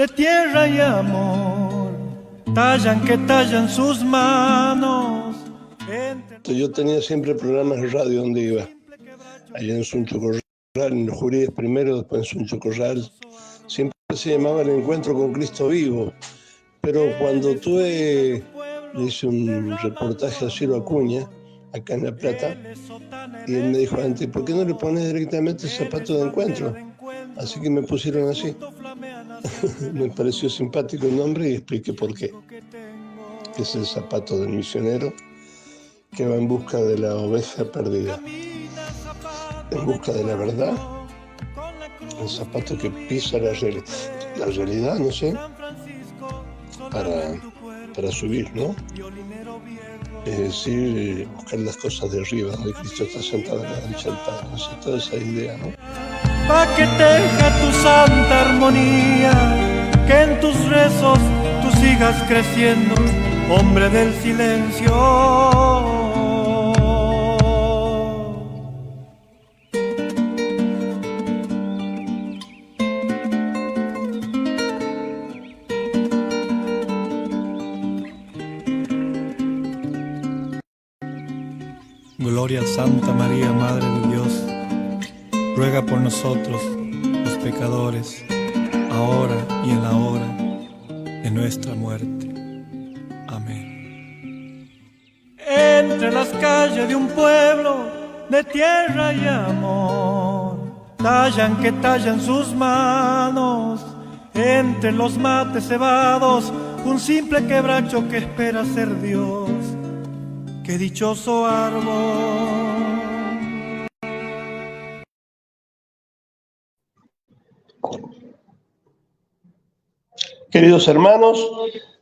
de tierra y amor, tallan que tallan sus manos. Yo tenía siempre programas de radio donde iba, allá en Suncho Corral, en los Juríes primero, después en Suncho Corral. Siempre se llamaba El Encuentro con Cristo Vivo, pero cuando le hice un reportaje a Ciro Acuña, acá en La Plata, y él me dijo antes, ¿por qué no le pones directamente Zapato de Encuentro? Así que me pusieron así. Me pareció simpático el nombre y expliqué por qué. Es el zapato del misionero que va en busca de la oveja perdida, en busca de la verdad, el zapato que pisa la realidad, no sé, para subir, ¿no? Es decir, buscar las cosas de arriba, donde Cristo está sentado a la derecha del Padre, no sé, toda esa idea, ¿no? Pa' que teja tu santa armonía, que en tus rezos tú sigas creciendo, hombre del silencio. Gloria a Santa María, Madre de Dios, ruega por nosotros, los pecadores, ahora y en la hora de nuestra muerte. Amén. Entre las calles de un pueblo de tierra y amor, tallan que tallan sus manos. Entre los mates cebados, un simple quebracho que espera ser Dios. ¡Qué dichoso árbol! Queridos hermanos,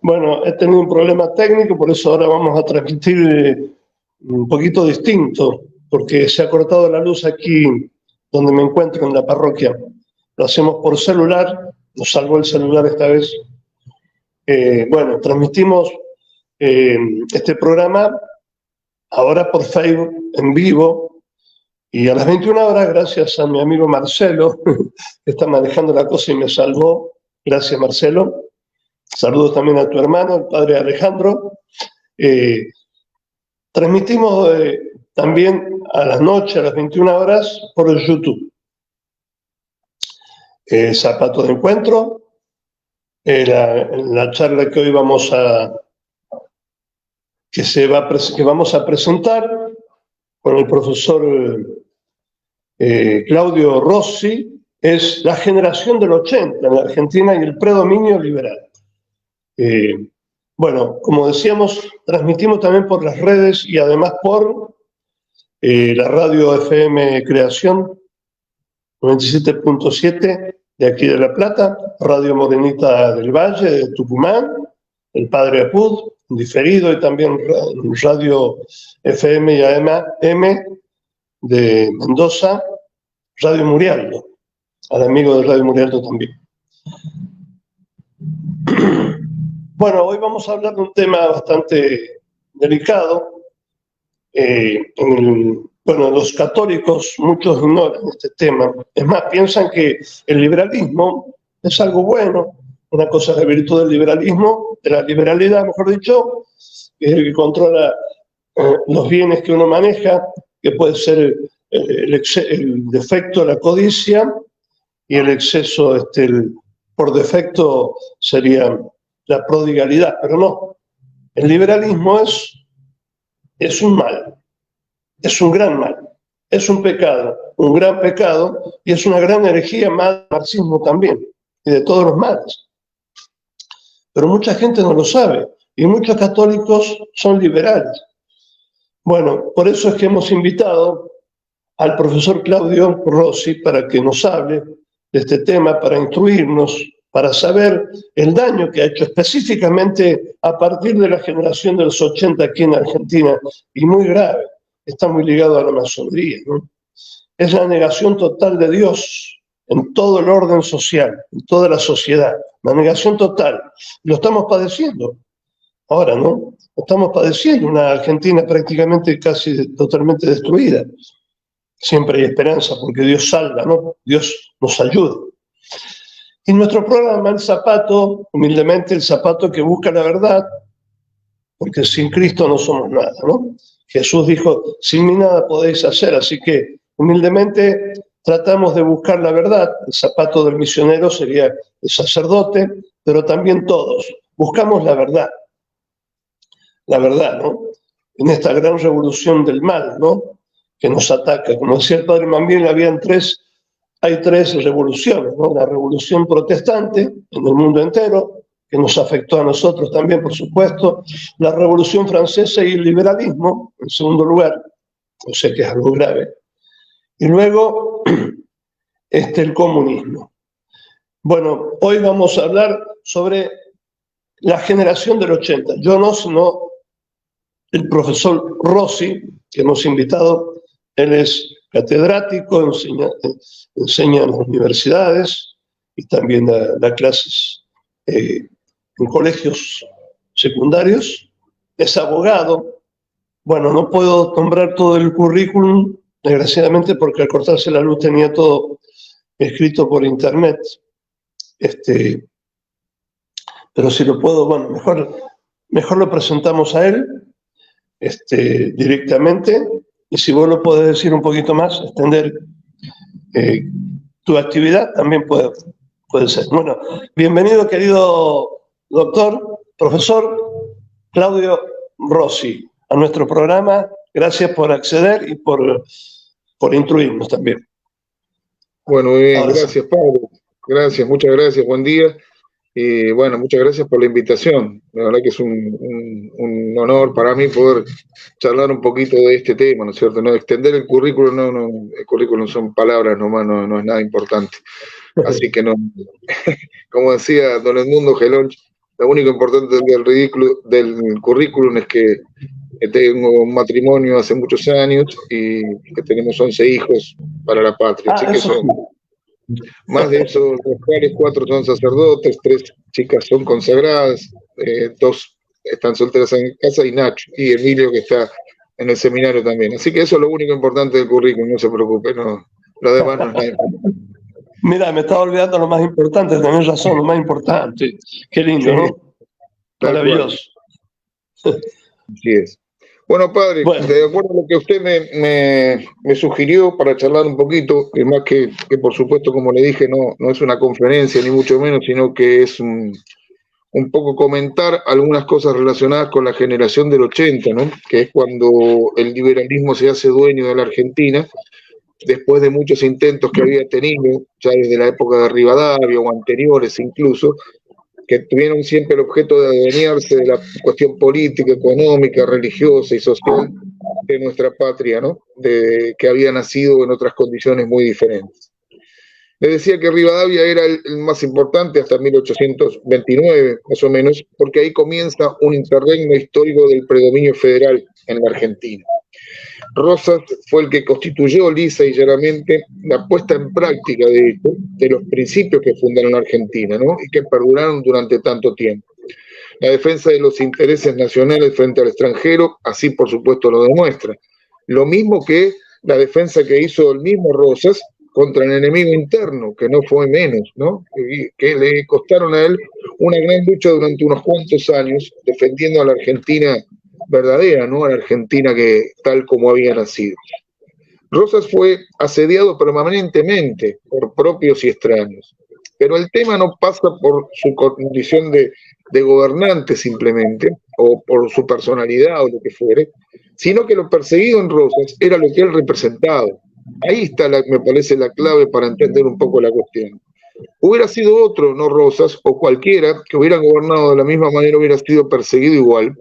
bueno, he tenido un problema técnico, por eso ahora vamos a transmitir un poquito distinto, porque se ha cortado la luz aquí donde me encuentro, en la parroquia. Lo hacemos por celular, nos salvó el celular esta vez. Bueno, transmitimos este programa ahora por Facebook, en vivo, y a las 21 horas, gracias a mi amigo Marcelo, que está manejando la cosa y me salvó. Gracias, Marcelo. Saludos también a tu hermano, el padre Alejandro. Transmitimos también a la noche, a las 21 horas, por el YouTube. Zapato de Encuentro, la charla que hoy vamos a presentar con el profesor Claudio Rossi, es la generación del 80 en la Argentina y el predominio liberal. Bueno, como decíamos, transmitimos también por las redes y además por la radio FM Creación 97.7 de aquí de La Plata, Radio Morenita del Valle de Tucumán, el Padre Apud, diferido, y también Radio FM y AM de Mendoza, Radio Murialdo, al amigo de Radio Murialdo también. Bueno, hoy vamos a hablar de un tema bastante delicado. Los católicos, muchos ignoran este tema. Es más, piensan que el liberalismo es algo bueno. Una cosa es la virtud del liberalismo, de la liberalidad, mejor dicho, que es el que controla los bienes que uno maneja, que puede ser el defecto de la codicia, y el exceso, por defecto, sería la prodigalidad. Pero no, el liberalismo es un mal, es un gran mal, es un pecado, un gran pecado, y es una gran herejía, más del marxismo también, y de todos los males. Pero mucha gente no lo sabe, y muchos católicos son liberales. Bueno, por eso es que hemos invitado al profesor Claudio Rossi para que nos hable de este tema, para instruirnos, para saber el daño que ha hecho específicamente a partir de la generación de los 80 aquí en Argentina, y muy grave, está muy ligado a la masonería, ¿no? Es la negación total de Dios en todo el orden social, en toda la sociedad, la negación total. Lo estamos padeciendo ahora, ¿no? Lo estamos padeciendo, una Argentina prácticamente casi totalmente destruida. Siempre hay esperanza porque Dios salva, ¿no? Dios nos ayuda. Y nuestro programa, El Zapato, humildemente el zapato que busca la verdad, porque sin Cristo no somos nada, ¿no? Jesús dijo, sin mí nada podéis hacer, así que humildemente tratamos de buscar la verdad. El zapato del misionero sería el sacerdote, pero también todos buscamos la verdad, ¿no? En esta gran revolución del mal, ¿no? Que nos ataca. Como decía el padre Mambiel, hay tres revoluciones, ¿no? La revolución protestante en el mundo entero, que nos afectó a nosotros también, por supuesto, la Revolución Francesa y el liberalismo, en segundo lugar, o sea que es algo grave, y luego el comunismo. Bueno, hoy vamos a hablar sobre la generación del 80. Yo no, sino el profesor Rossi, que hemos invitado. Él es catedrático, enseña en las universidades y también da clases en colegios secundarios, es abogado. Bueno, no puedo nombrar todo el currículum, desgraciadamente, porque al cortarse la luz tenía todo escrito por internet. Pero si lo puedo, bueno, mejor lo presentamos a él directamente, y si vos lo podés decir un poquito más, extender tu actividad, también puede ser. Bueno, bienvenido, querido doctor, profesor Claudio Rossi, a nuestro programa. Gracias por acceder y por instruirnos también. Bueno, muy bien, gracias, Pablo. Gracias, muchas gracias, buen día. Y bueno, muchas gracias por la invitación. La verdad que es un honor para mí poder charlar un poquito de este tema, ¿no es cierto? No extender el currículum, el currículum son palabras nomás, no es nada importante. Así que no, como decía don Edmundo Gelón, lo único importante del currículum es que tengo un matrimonio hace muchos años y que tenemos 11 hijos para la patria. Así que son más de eso, los cuales 4 son sacerdotes, 3 chicas son consagradas, 2 están solteras en casa, y Nacho y Emilio, que está en el seminario también. Así que eso es lo único importante del currículum, no se preocupe, no, lo demás no es nada importante. Mira, me estaba olvidando lo más importante, tenés razón, lo más importante. Qué lindo, ¿no? Maravilloso. Así es. Bueno, padre, de acuerdo a lo que usted me sugirió para charlar un poquito, y más que por supuesto, como le dije, no es una conferencia ni mucho menos, sino que es un poco comentar algunas cosas relacionadas con la generación del 80, ¿no? Que es cuando el liberalismo se hace dueño de la Argentina, después de muchos intentos que había tenido, ya desde la época de Rivadavia o anteriores incluso, que tuvieron siempre el objeto de adueñarse de la cuestión política, económica, religiosa y social de nuestra patria, ¿no? Que había nacido en otras condiciones muy diferentes. Le decía que Rivadavia era el más importante hasta 1829, más o menos, porque ahí comienza un interregno histórico del predominio federal en la Argentina. Rosas fue el que constituyó lisa y llanamente la puesta en práctica de los principios que fundaron Argentina, ¿no? Y que perduraron durante tanto tiempo. La defensa de los intereses nacionales frente al extranjero, así por supuesto lo demuestra. Lo mismo que la defensa que hizo el mismo Rosas contra el enemigo interno, que no fue menos, ¿no? Que le costaron a él una gran lucha durante unos cuantos años, defendiendo a la Argentina verdadera, ¿no? A la Argentina que tal como había nacido. Rosas fue asediado permanentemente por propios y extraños, pero el tema no pasa por su condición de gobernante simplemente, o por su personalidad o lo que fuere, sino que lo perseguido en Rosas era lo que él representaba. Ahí está, me parece, la clave para entender un poco la cuestión. Hubiera sido otro, no Rosas, o cualquiera que hubiera gobernado de la misma manera, hubiera sido perseguido igual,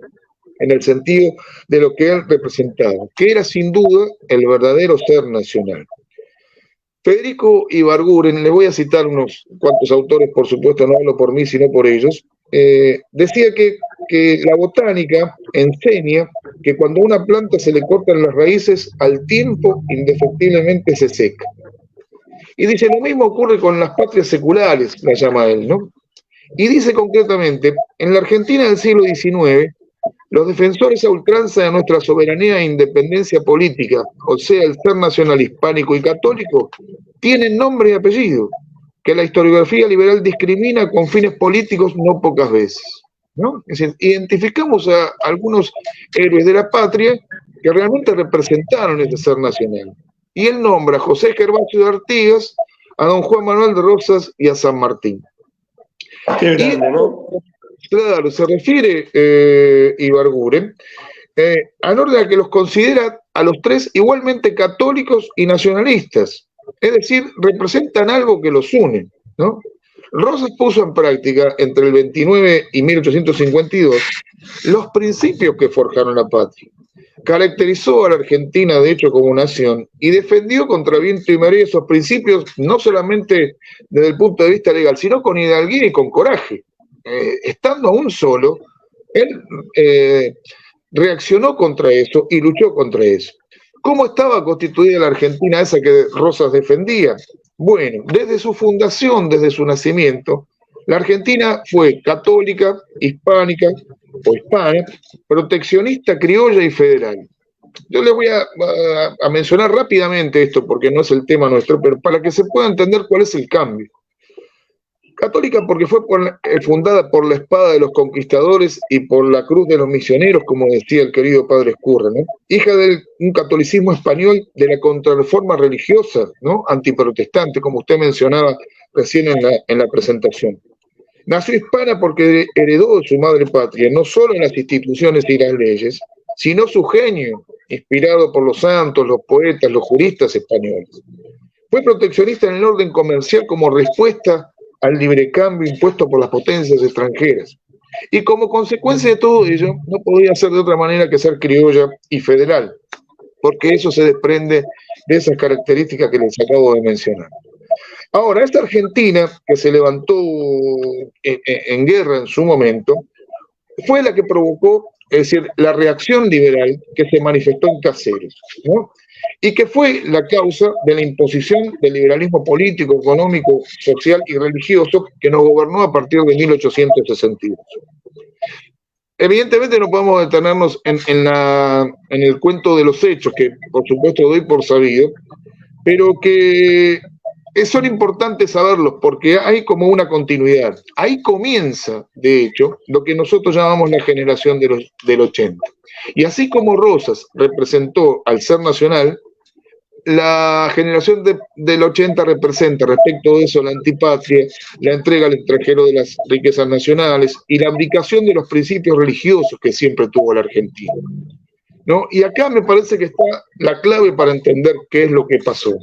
en el sentido de lo que él representaba, que era sin duda el verdadero ser nacional. Federico Ibarguren, le voy a citar unos cuantos autores, por supuesto no hablo por mí, sino por ellos, decía que la botánica enseña que cuando a una planta se le cortan las raíces, al tiempo indefectiblemente se seca. Y dice, lo mismo ocurre con las patrias seculares, la llama él, ¿no? Y dice concretamente, en la Argentina del siglo XIX, los defensores a ultranza de nuestra soberanía e independencia política, o sea, el ser nacional hispánico y católico, tienen nombre y apellido, que la historiografía liberal discrimina con fines políticos no pocas veces, ¿no? Es decir, identificamos a algunos héroes de la patria que realmente representaron ese ser nacional. Y él nombra a José Gervasio de Artigas, a don Juan Manuel de Rosas y a San Martín. Qué grande, ¿no? Claro, se refiere Ibarguren al orden a que los considera a los tres igualmente católicos y nacionalistas, es decir, representan algo que los une, ¿no? Rosas puso en práctica entre el 29 y 1852 los principios que forjaron la patria. Caracterizó a la Argentina, de hecho, como nación y defendió contra viento y marea esos principios, no solamente desde el punto de vista legal, sino con hidalguía y con coraje. Estando aún solo, él reaccionó contra eso y luchó contra eso. ¿Cómo estaba constituida la Argentina esa que Rosas defendía? Bueno, desde su fundación, desde su nacimiento, la Argentina fue católica, hispánica o hispana, proteccionista, criolla y federal. Yo les voy a mencionar rápidamente esto porque no es el tema nuestro, pero para que se pueda entender cuál es el cambio. Católica porque fue fundada por la espada de los conquistadores y por la cruz de los misioneros, como decía el querido padre Escurra, ¿no? Hija de un catolicismo español de la contrarreforma religiosa, ¿no? Antiprotestante, como usted mencionaba recién en la presentación. Nació hispana porque heredó de su madre patria no solo las instituciones y las leyes, sino su genio, inspirado por los santos, los poetas, los juristas españoles. Fue proteccionista en el orden comercial como respuesta al libre cambio impuesto por las potencias extranjeras. Y como consecuencia de todo ello, no podía ser de otra manera que ser criolla y federal, porque eso se desprende de esas características que les acabo de mencionar. Ahora, esta Argentina, que se levantó en guerra en su momento, fue la que provocó, es decir, la reacción liberal que se manifestó en Caseros, ¿no? Y que fue la causa de la imposición del liberalismo político, económico, social y religioso que nos gobernó a partir de 1862. Evidentemente no podemos detenernos en el cuento de los hechos, que por supuesto doy por sabido, pero que son importantes saberlos porque hay como una continuidad. Ahí comienza, de hecho, lo que nosotros llamamos la generación del 80. Y así como Rosas representó al ser nacional, la generación del 80 representa respecto de eso la antipatria, la entrega al extranjero de las riquezas nacionales y la abdicación de los principios religiosos que siempre tuvo la Argentina, ¿no? Y acá me parece que está la clave para entender qué es lo que pasó.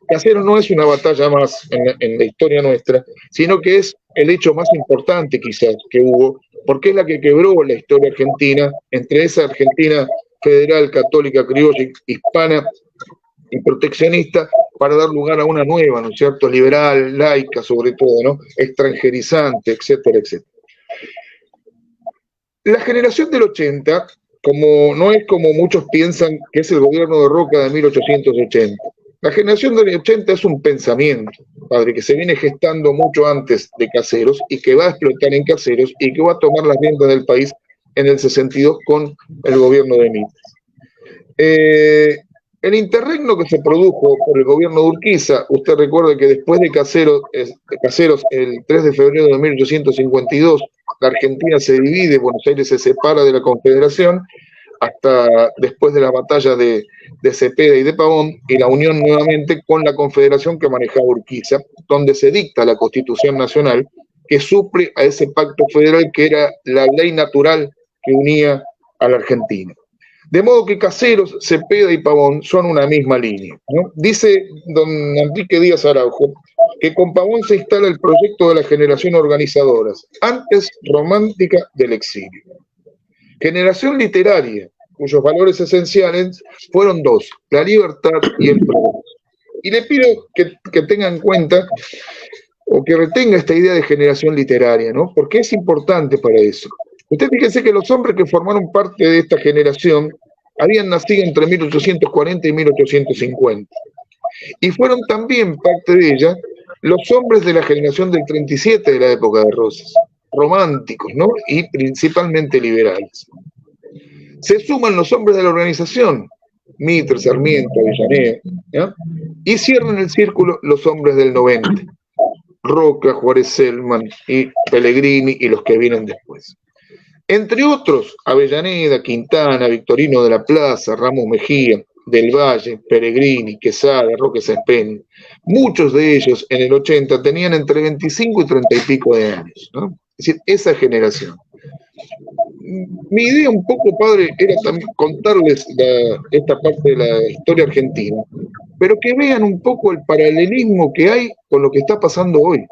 Caseros no es una batalla más en la historia nuestra, sino que es el hecho más importante quizás que hubo, porque es la que quebró la historia argentina, entre esa Argentina federal, católica, criolla, hispana y proteccionista, para dar lugar a una nueva, ¿no es cierto?, liberal, laica sobre todo, ¿no?, extranjerizante, etcétera, etcétera. La generación del 80, no es como muchos piensan que es el gobierno de Roca de 1880. La generación del 80 es un pensamiento, padre, que se viene gestando mucho antes de Caseros y que va a explotar en Caseros y que va a tomar las riendas del país en el 62 con el gobierno de Mitre. El interregno que se produjo por el gobierno de Urquiza, usted recuerda que después de Caseros, el 3 de febrero de 1852, la Argentina se divide, Buenos Aires se separa de la Confederación, hasta después de la batalla de Cepeda y de Pavón, y la unión nuevamente con la Confederación que manejaba Urquiza, donde se dicta la Constitución Nacional, que suple a ese pacto federal que era la ley natural que unía a la Argentina. De modo que Caseros, Cepeda y Pavón son una misma línea, ¿no? Dice don Enrique Díaz Araujo que con Pavón se instala el proyecto de la generación organizadoras, antes romántica del exilio. Generación literaria, cuyos valores esenciales fueron dos, la libertad y el progreso. Y le pido que tenga en cuenta o que retenga esta idea de generación literaria, ¿no? Porque es importante para eso. Usted fíjese que los hombres que formaron parte de esta generación habían nacido entre 1840 y 1850. Y fueron también parte de ella los hombres de la generación del 37 de la época de Rosas, románticos, ¿no?, y principalmente liberales. Se suman los hombres de la organización, Mitre, Sarmiento, Avellaneda, ¿ya?, y cierran el círculo los hombres del 90. Roca, Juárez Selman y Pellegrini y los que vienen después. Entre otros, Avellaneda, Quintana, Victorino de la Plaza, Ramos Mejía, Del Valle, Pellegrini, Quesada, Roque Sempeni. Muchos de ellos en el 80 tenían entre 25 y 30 y pico de años, ¿no? Es decir, esa generación. Mi idea un poco, padre, era también contarles esta parte de la historia argentina, pero que vean un poco el paralelismo que hay con lo que está pasando hoy.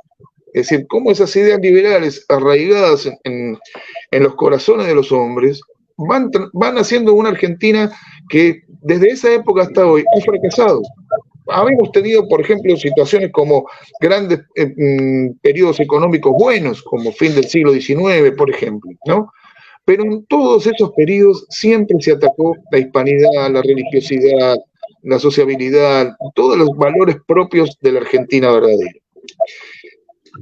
Es decir, cómo esas ideas liberales arraigadas en los corazones de los hombres van haciendo una Argentina que desde esa época hasta hoy ha fracasado. Habíamos tenido, por ejemplo, situaciones como grandes periodos económicos buenos, como fin del siglo XIX, por ejemplo, ¿no? Pero en todos esos periodos siempre se atacó la hispanidad, la religiosidad, la sociabilidad, todos los valores propios de la Argentina verdadera.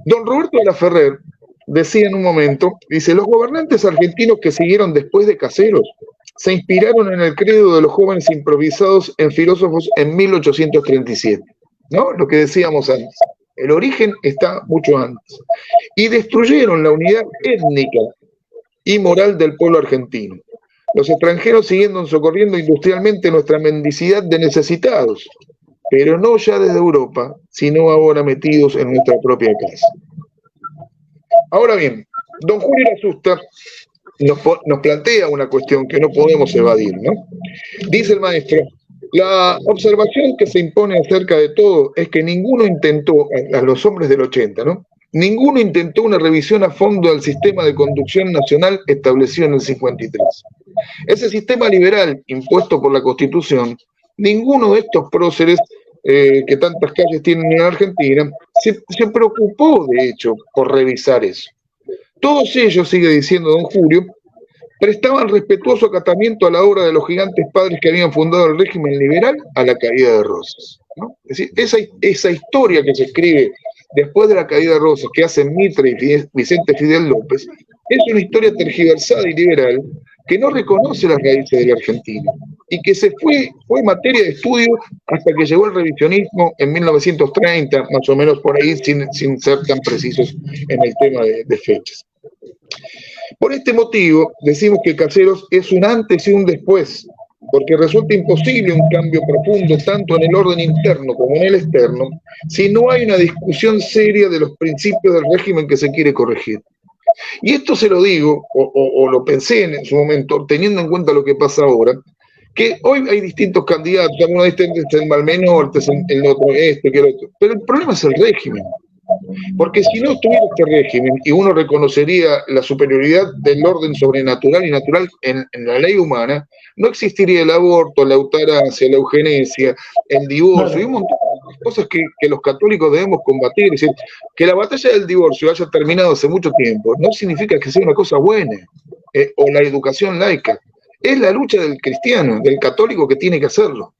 Don Roberto de la Ferrer decía en un momento, dice, los gobernantes argentinos que siguieron después de Caseros se inspiraron en el credo de los jóvenes improvisados en filósofos en 1837, ¿no? Lo que decíamos antes. El origen está mucho antes. Y destruyeron la unidad étnica y moral del pueblo argentino. Los extranjeros siguieron socorriendo industrialmente nuestra mendicidad de necesitados, pero no ya desde Europa, sino ahora metidos en nuestra propia casa. Ahora bien, don Julio Asusta nos plantea una cuestión que no podemos evadir, ¿no? Dice el maestro, la observación que se impone acerca de todo es que ninguno intentó, a los hombres del 80, ¿no? Ninguno intentó una revisión a fondo del sistema de conducción nacional establecido en el 53. Ese sistema liberal impuesto por la Constitución, ninguno de estos próceres que tantas calles tienen en Argentina, se preocupó, de hecho, por revisar eso. Todos ellos, sigue diciendo don Julio, prestaban respetuoso acatamiento a la obra de los gigantes padres que habían fundado el régimen liberal a la caída de Rosas, ¿no? Es decir, esa historia que se escribe después de la caída de Rosas, que hacen Mitre y Vicente Fidel López, es una historia tergiversada y liberal que no reconoce las raíces de la Argentina y que fue materia de estudio hasta que llegó el revisionismo en 1930, más o menos por ahí, sin ser tan precisos en el tema de fechas. Por este motivo, decimos que Caseros es un antes y un después, porque resulta imposible un cambio profundo tanto en el orden interno como en el externo si no hay una discusión seria de los principios del régimen que se quiere corregir. Y esto se lo digo, o lo pensé en su momento, teniendo en cuenta lo que pasa ahora, que hoy hay distintos candidatos, algunos dicen que es el mal menor, este es el otro, que el otro, pero el problema es el régimen. Porque si no estuviera este régimen y uno reconocería la superioridad del orden sobrenatural y natural en la ley humana, no existiría el aborto, la eutanasia, la eugenesia, el divorcio y un montón de cosas que los católicos debemos combatir. Es decir, que la batalla del divorcio haya terminado hace mucho tiempo no significa que sea una cosa buena, o la educación laica. Es la lucha del cristiano, del católico que tiene que hacerlo.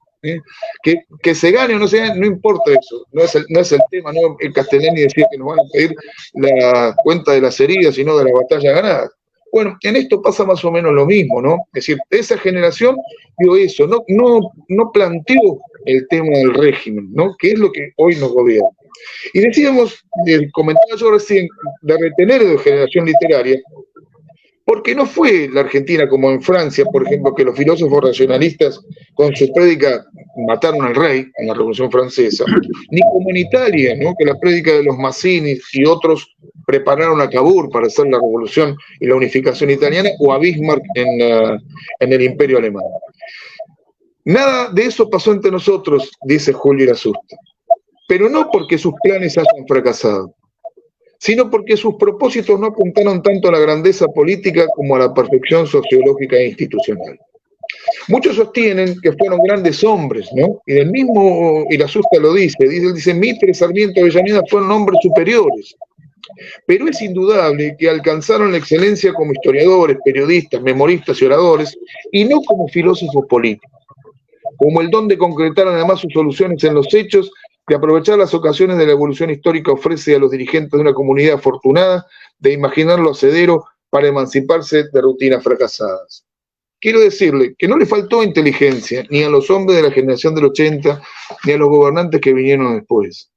Que se gane o no se gane, no importa eso, no es el tema, no el Castellani decía que nos van a pedir la cuenta de las heridas, sino de la batalla ganada. Bueno, en esto pasa más o menos lo mismo, ¿no? Es decir, esa generación dio eso, no planteó el tema del régimen, ¿no? Que es lo que hoy nos gobierna. Y decíamos, comentaba yo recién, de retener de generación literaria, porque no fue la Argentina como en Francia, por ejemplo, que los filósofos racionalistas con sus prédicas mataron al rey en la Revolución Francesa, ni como en Italia, ¿no? Que la prédica de los Mazzini y otros prepararon a Cavour para hacer la revolución y la unificación italiana, o a Bismarck en el Imperio Alemán. Nada de eso pasó entre nosotros, dice Julio Asusta, pero no porque sus planes hayan fracasado, sino porque sus propósitos no apuntaron tanto a la grandeza política como a la perfección sociológica e institucional. Muchos sostienen que fueron grandes hombres, ¿no? Y el mismo Asusta lo dice Mitre, Sarmiento, Avellaneda fueron hombres superiores. Pero es indudable que alcanzaron la excelencia como historiadores, periodistas, memoristas y oradores, y no como filósofos políticos. Como el don de concretar además sus soluciones en los hechos, de aprovechar las ocasiones de la evolución histórica ofrece a los dirigentes de una comunidad afortunada de imaginar lo hacedero para emanciparse de rutinas fracasadas. Quiero decirle que no le faltó inteligencia ni a los hombres de la generación del 80, ni a los gobernantes que vinieron después.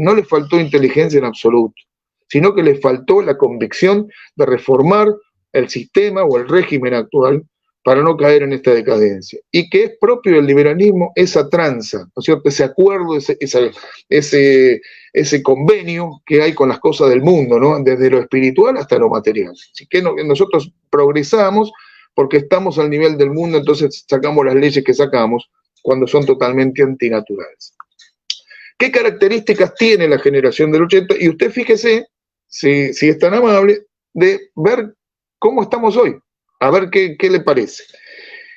no les faltó inteligencia en absoluto, sino que les faltó la convicción de reformar el sistema o el régimen actual para no caer en esta decadencia. Y que es propio del liberalismo esa tranza, ¿no es cierto? Ese acuerdo, ese convenio que hay con las cosas del mundo, ¿no? Desde lo espiritual hasta lo material. Así que nosotros progresamos porque estamos al nivel del mundo, entonces sacamos las leyes que sacamos cuando son totalmente antinaturales. ¿Qué características tiene la generación del 80? Y usted fíjese, si es tan amable, de ver cómo estamos hoy. A ver qué le parece.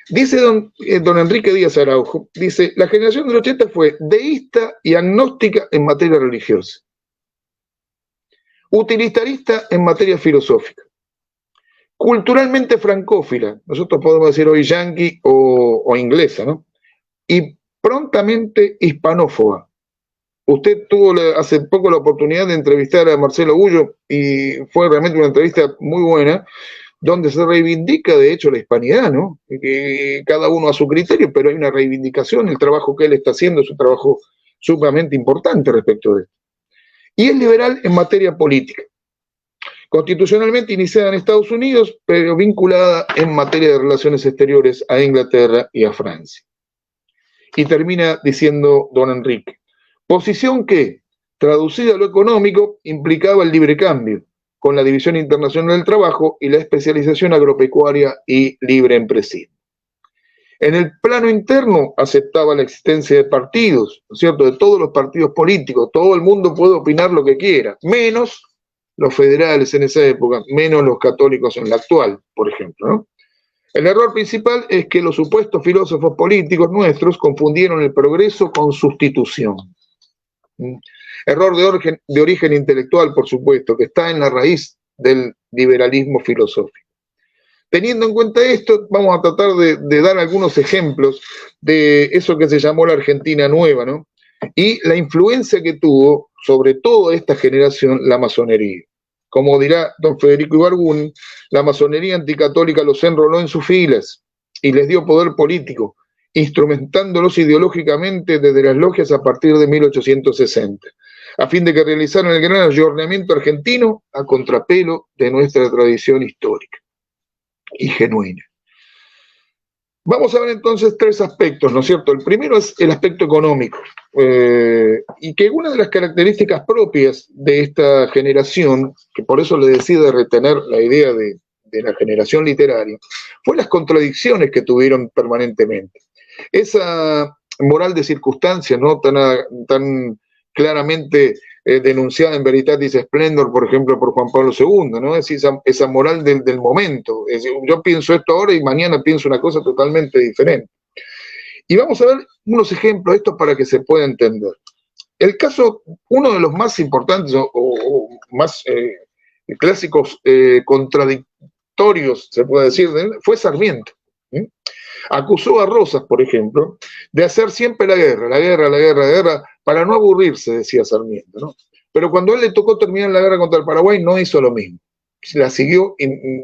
Dice don Enrique Díaz Araujo, dice, la generación del 80 fue deísta y agnóstica en materia religiosa, utilitarista en materia filosófica, culturalmente francófila, nosotros podemos decir hoy yanqui o inglesa, ¿no? Y prontamente hispanófoba. Usted tuvo hace poco la oportunidad de entrevistar a Marcelo Gullo y fue realmente una entrevista muy buena, donde se reivindica de hecho la hispanidad, ¿no? Que cada uno a su criterio, pero hay una reivindicación, el trabajo que él está haciendo es un trabajo sumamente importante respecto de esto. Y es liberal en materia política, constitucionalmente iniciada en Estados Unidos, pero vinculada en materia de relaciones exteriores a Inglaterra y a Francia. Y termina diciendo don Enrique, posición que, traducida a lo económico, implicaba el libre cambio, con la división internacional del trabajo y la especialización agropecuaria y libre empresismo. En el plano interno aceptaba la existencia de partidos, ¿no es cierto?, de todos los partidos políticos, todo el mundo puede opinar lo que quiera, menos los federales en esa época, menos los católicos en la actual, por ejemplo, ¿no? El error principal es que los supuestos filósofos políticos nuestros confundieron el progreso con sustitución. Error de origen intelectual, por supuesto, que está en la raíz del liberalismo filosófico. Teniendo en cuenta esto, vamos a tratar de dar algunos ejemplos de eso que se llamó la Argentina Nueva, ¿no? Y la influencia que tuvo sobre toda esta generación la masonería. Como dirá don Federico Ibargún, la masonería anticatólica los enroló en sus filas y les dio poder político, instrumentándolos ideológicamente desde las logias a partir de 1860, a fin de que realizaran el gran ayornamiento argentino a contrapelo de nuestra tradición histórica y genuina. Vamos a ver entonces tres aspectos, ¿no es cierto? El primero es el aspecto económico, y que una de las características propias de esta generación, que por eso le decide retener la idea de la generación literaria, fue las contradicciones que tuvieron permanentemente. Esa moral de circunstancia, ¿no?, tan claramente denunciada en Veritatis Splendor, por ejemplo, por Juan Pablo II, ¿no? Es esa moral del momento. Es decir, yo pienso esto ahora y mañana pienso una cosa totalmente diferente. Y vamos a ver unos ejemplos de esto para que se pueda entender. El caso, uno de los más importantes o más clásicos contradictorios, se puede decir, fue Sarmiento. Acusó a Rosas, por ejemplo, de hacer siempre la guerra, para no aburrirse, decía Sarmiento, ¿no? Pero cuando a él le tocó terminar la guerra contra el Paraguay, no hizo lo mismo. La siguió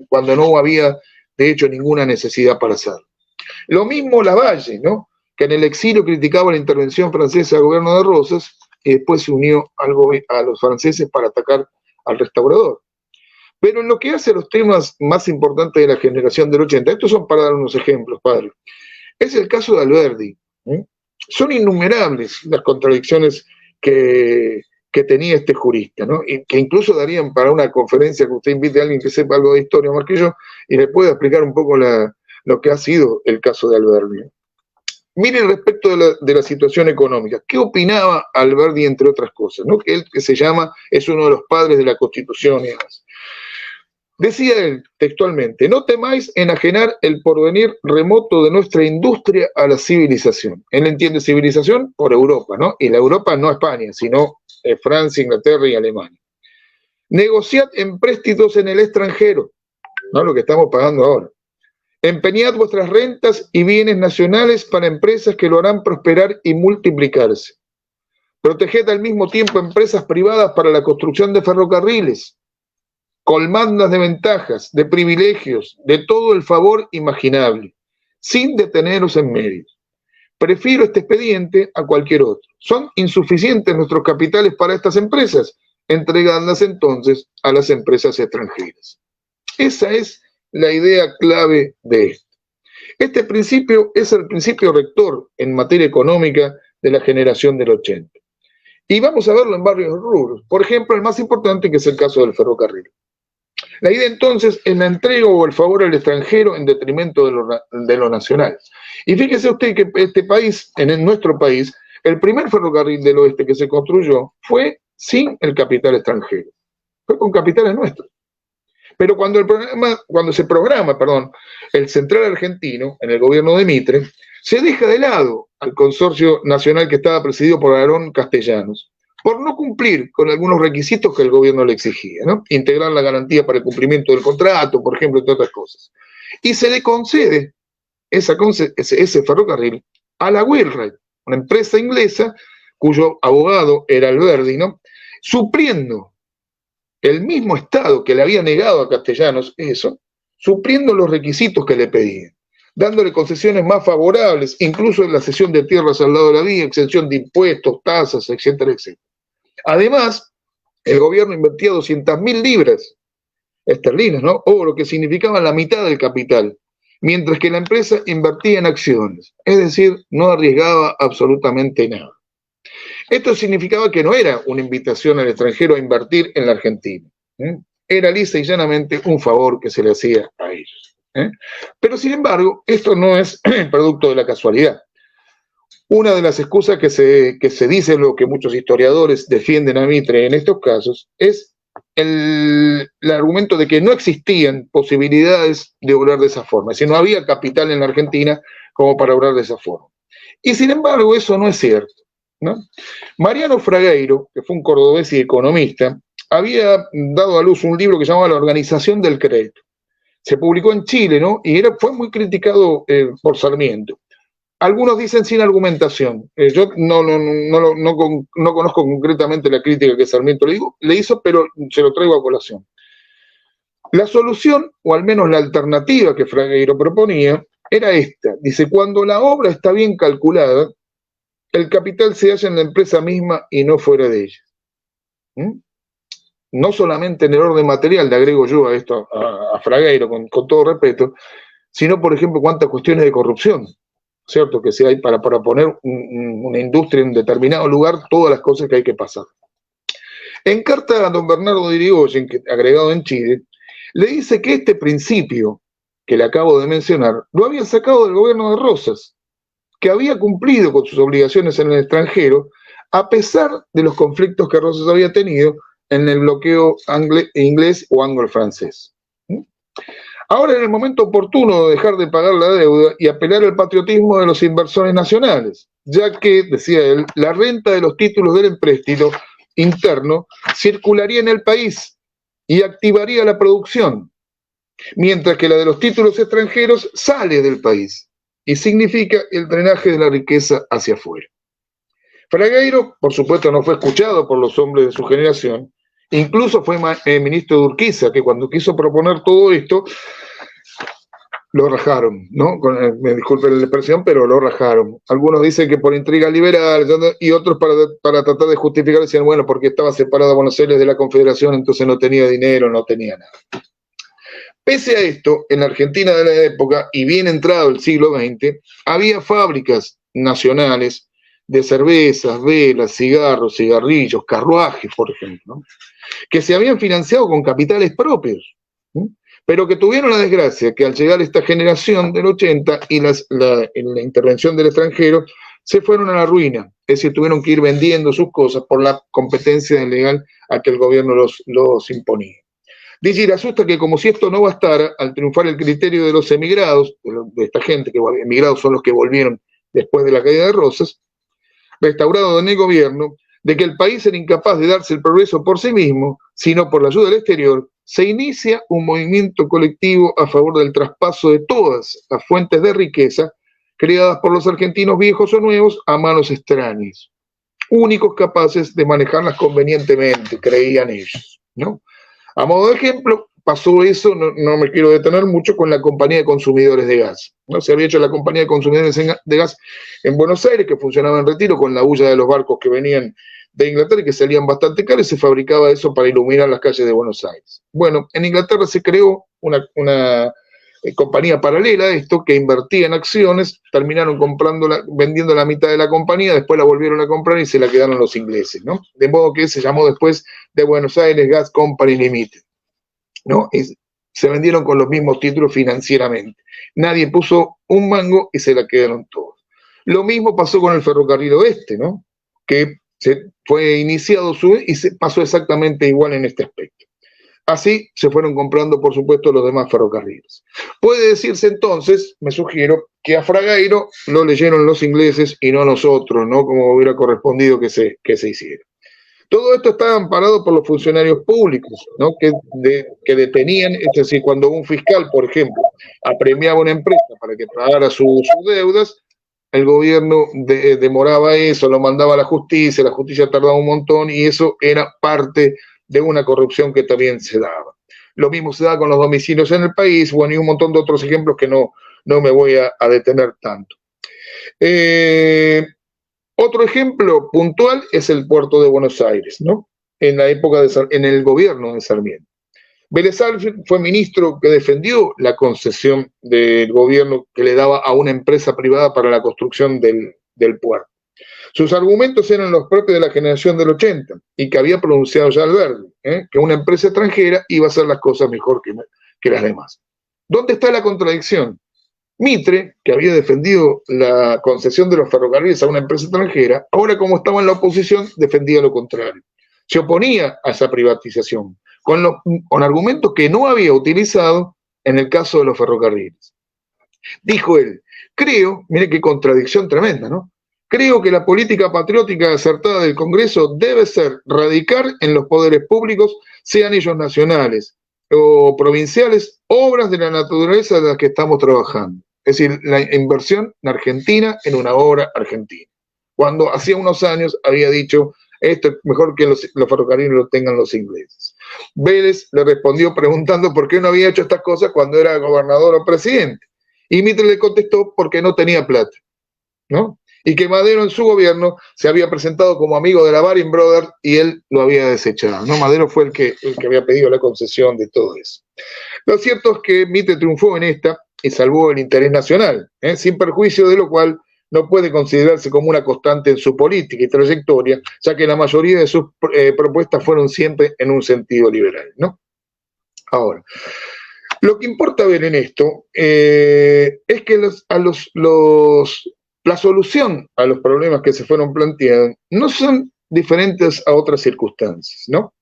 cuando no había, de hecho, ninguna necesidad para hacerlo. Lo mismo Lavalle, ¿no?, que en el exilio criticaba la intervención francesa al gobierno de Rosas y después se unió a los franceses para atacar al restaurador. Pero en lo que hace a los temas más importantes de la generación del 80, estos son para dar unos ejemplos, padre, es el caso de Alberdi. Son innumerables las contradicciones que tenía este jurista, ¿no? Y que incluso darían para una conferencia que usted invite a alguien que sepa algo de historia más que yo y le pueda explicar un poco lo que ha sido el caso de Alberdi. Miren respecto de la situación económica. ¿Qué opinaba Alberdi, entre otras cosas, ¿no? Que él es uno de los padres de la Constitución y demás. Decía él textualmente, no temáis enajenar el porvenir remoto de nuestra industria a la civilización. Él entiende civilización por Europa, ¿no? Y la Europa no España, sino Francia, Inglaterra y Alemania. Negociad empréstitos en el extranjero, ¿no?, lo que estamos pagando ahora. Empeñad vuestras rentas y bienes nacionales para empresas que lo harán prosperar y multiplicarse. Proteged al mismo tiempo empresas privadas para la construcción de ferrocarriles. Colmadlas de ventajas, de privilegios, de todo el favor imaginable, sin deteneros en medio. Prefiero este expediente a cualquier otro. ¿Son insuficientes nuestros capitales para estas empresas? Entregadlas entonces a las empresas extranjeras. Esa es la idea clave de esto. Este principio es el principio rector en materia económica de la generación del 80. Y vamos a verlo en varios rubros. Por ejemplo, el más importante, que es el caso del ferrocarril. La idea entonces es la entrega o el favor al extranjero en detrimento de lo nacional. Y fíjese usted que este país, en nuestro país, el primer ferrocarril del oeste que se construyó fue sin el capital extranjero. Fue con capitales nuestros. Pero cuando se programa el Central Argentino, en el gobierno de Mitre, se deja de lado al consorcio nacional que estaba presidido por Aarón Castellanos, por no cumplir con algunos requisitos que el gobierno le exigía, ¿no? Integrar la garantía para el cumplimiento del contrato, por ejemplo, entre otras cosas. Y se le concede ese ferrocarril a la Wheelwright, una empresa inglesa cuyo abogado era Alberdi, ¿no? Supliendo el mismo Estado que le había negado a Castellanos eso, supliendo los requisitos que le pedían, dándole concesiones más favorables, incluso en la cesión de tierras al lado de la vía, exención de impuestos, tasas, etcétera, etcétera. Además, el gobierno invertía 200.000 libras esterlinas, ¿no? Oro, que significaba la mitad del capital, mientras que la empresa invertía en acciones, es decir, no arriesgaba absolutamente nada. Esto significaba que no era una invitación al extranjero a invertir en la Argentina. Era lisa y llanamente un favor que se le hacía a ellos. Pero sin embargo, esto no es producto de la casualidad. Una de las excusas que se dice, lo que muchos historiadores defienden a Mitre en estos casos, es el argumento de que no existían posibilidades de obrar de esa forma, es decir, no había capital en la Argentina como para obrar de esa forma. Y sin embargo, eso no es cierto, ¿no? Mariano Fragueiro, que fue un cordobés y economista, había dado a luz un libro que se llamaba La Organización del Crédito. Se publicó en Chile, ¿no? Y fue muy criticado por Sarmiento. Algunos dicen sin argumentación. Yo no conozco concretamente la crítica que Sarmiento le hizo, pero se lo traigo a colación. La solución, o al menos la alternativa que Fragueiro proponía, era esta. Dice, cuando la obra está bien calculada, el capital se halla en la empresa misma y no fuera de ella. No solamente en el orden material, le agrego yo a esto a Fragueiro, con todo respeto, sino, por ejemplo, cuántas cuestiones de corrupción, ¿cierto? Que si hay para poner una industria en un determinado lugar, todas las cosas que hay que pasar. En carta a don Bernardo de Irigoyen, agregado en Chile, le dice que este principio que le acabo de mencionar lo había sacado del gobierno de Rosas, que había cumplido con sus obligaciones en el extranjero, a pesar de los conflictos que Rosas había tenido en el bloqueo inglés o anglo-francés. Ahora es el momento oportuno de dejar de pagar la deuda y apelar al patriotismo de los inversores nacionales, ya que, decía él, la renta de los títulos del empréstito interno circularía en el país y activaría la producción, mientras que la de los títulos extranjeros sale del país y significa el drenaje de la riqueza hacia afuera. Fragueiro, por supuesto, no fue escuchado por los hombres de su generación. Incluso fue ministro de Urquiza, que cuando quiso proponer todo esto, lo rajaron, ¿no? Me disculpen la expresión, pero lo rajaron. Algunos dicen que por intriga liberal, y otros para tratar de justificar decían, bueno, porque estaba separado Buenos Aires de la Confederación, entonces no tenía dinero, no tenía nada. Pese a esto, en la Argentina de la época, y bien entrado el siglo XX, había fábricas nacionales de cervezas, velas, cigarros, cigarrillos, carruajes, por ejemplo, que se habían financiado con capitales propios, pero que tuvieron la desgracia que al llegar esta generación del 80 y la intervención del extranjero, se fueron a la ruina, es decir, tuvieron que ir vendiendo sus cosas por la competencia ilegal a que el gobierno los imponía. Dice, asusta que como si esto no bastara, al triunfar el criterio de los emigrados, de esta gente, que emigrados son los que volvieron después de la caída de Rosas, restaurado en el gobierno, de que el país era incapaz de darse el progreso por sí mismo, sino por la ayuda del exterior, se inicia un movimiento colectivo a favor del traspaso de todas las fuentes de riqueza creadas por los argentinos viejos o nuevos a manos extrañas, únicos capaces de manejarlas convenientemente, creían ellos, ¿no? A modo de ejemplo, pasó eso, no me quiero detener mucho, con la compañía de consumidores de gas, ¿no? Se había hecho la compañía de consumidores de gas en Buenos Aires, que funcionaba en Retiro, con la bulla de los barcos que venían de Inglaterra y que salían bastante caros, y se fabricaba eso para iluminar las calles de Buenos Aires. Bueno, en Inglaterra se creó una compañía paralela a esto, que invertía en acciones, terminaron vendiendo la mitad de la compañía, después la volvieron a comprar y se la quedaron los ingleses, ¿no? De modo que se llamó después de Buenos Aires Gas Company Limited, ¿no? Se vendieron con los mismos títulos financieramente. Nadie puso un mango y se la quedaron todos. Lo mismo pasó con el Ferrocarril Oeste, ¿no? Que se fue iniciado y se pasó exactamente igual en este aspecto. Así se fueron comprando, por supuesto, los demás ferrocarriles. Puede decirse entonces, me sugiero, que a Fragueiro lo leyeron los ingleses y no nosotros, ¿no? Como hubiera correspondido que se hiciera. Todo esto está amparado por los funcionarios públicos, ¿no? Que detenían, es decir, cuando un fiscal, por ejemplo, apremiaba a una empresa para que pagara sus deudas, el gobierno demoraba eso, lo mandaba a la justicia tardaba un montón, y eso era parte de una corrupción que también se daba. Lo mismo se da con los domicilios en el país, bueno, y un montón de otros ejemplos que no me voy a detener tanto. Otro ejemplo puntual es el puerto de Buenos Aires, ¿no? En el gobierno de Sarmiento. Vélez Arfield fue ministro que defendió la concesión del gobierno que le daba a una empresa privada para la construcción del puerto. Sus argumentos eran los propios de la generación del 80 y que había pronunciado ya Alberdi, que una empresa extranjera iba a hacer las cosas mejor que las demás. ¿Dónde está la contradicción? Mitre, que había defendido la concesión de los ferrocarriles a una empresa extranjera, ahora, como estaba en la oposición, defendía lo contrario. Se oponía a esa privatización, con argumentos que no había utilizado en el caso de los ferrocarriles. Dijo él, mire qué contradicción tremenda, ¿no? Creo que la política patriótica acertada del Congreso debe ser radicar en los poderes públicos, sean ellos nacionales o provinciales, obras de la naturaleza de las que estamos trabajando. Es decir, la inversión en Argentina en una obra argentina. Cuando hacía unos años había dicho, esto es mejor que los ferrocarriles lo tengan los ingleses. Vélez le respondió preguntando por qué no había hecho estas cosas cuando era gobernador o presidente. Y Mitre le contestó porque no tenía plata, ¿no? Y que Madero en su gobierno se había presentado como amigo de la Baring Brothers y él lo había desechado, ¿no? Madero fue el que había pedido la concesión de todo eso. Lo cierto es que Mitre triunfó en esta y salvó el interés nacional, sin perjuicio de lo cual no puede considerarse como una constante en su política y trayectoria, ya que la mayoría de sus propuestas fueron siempre en un sentido liberal, ¿no? Ahora, lo que importa ver en esto es que la solución a los problemas que se fueron planteando no son diferentes a otras circunstancias, ¿no?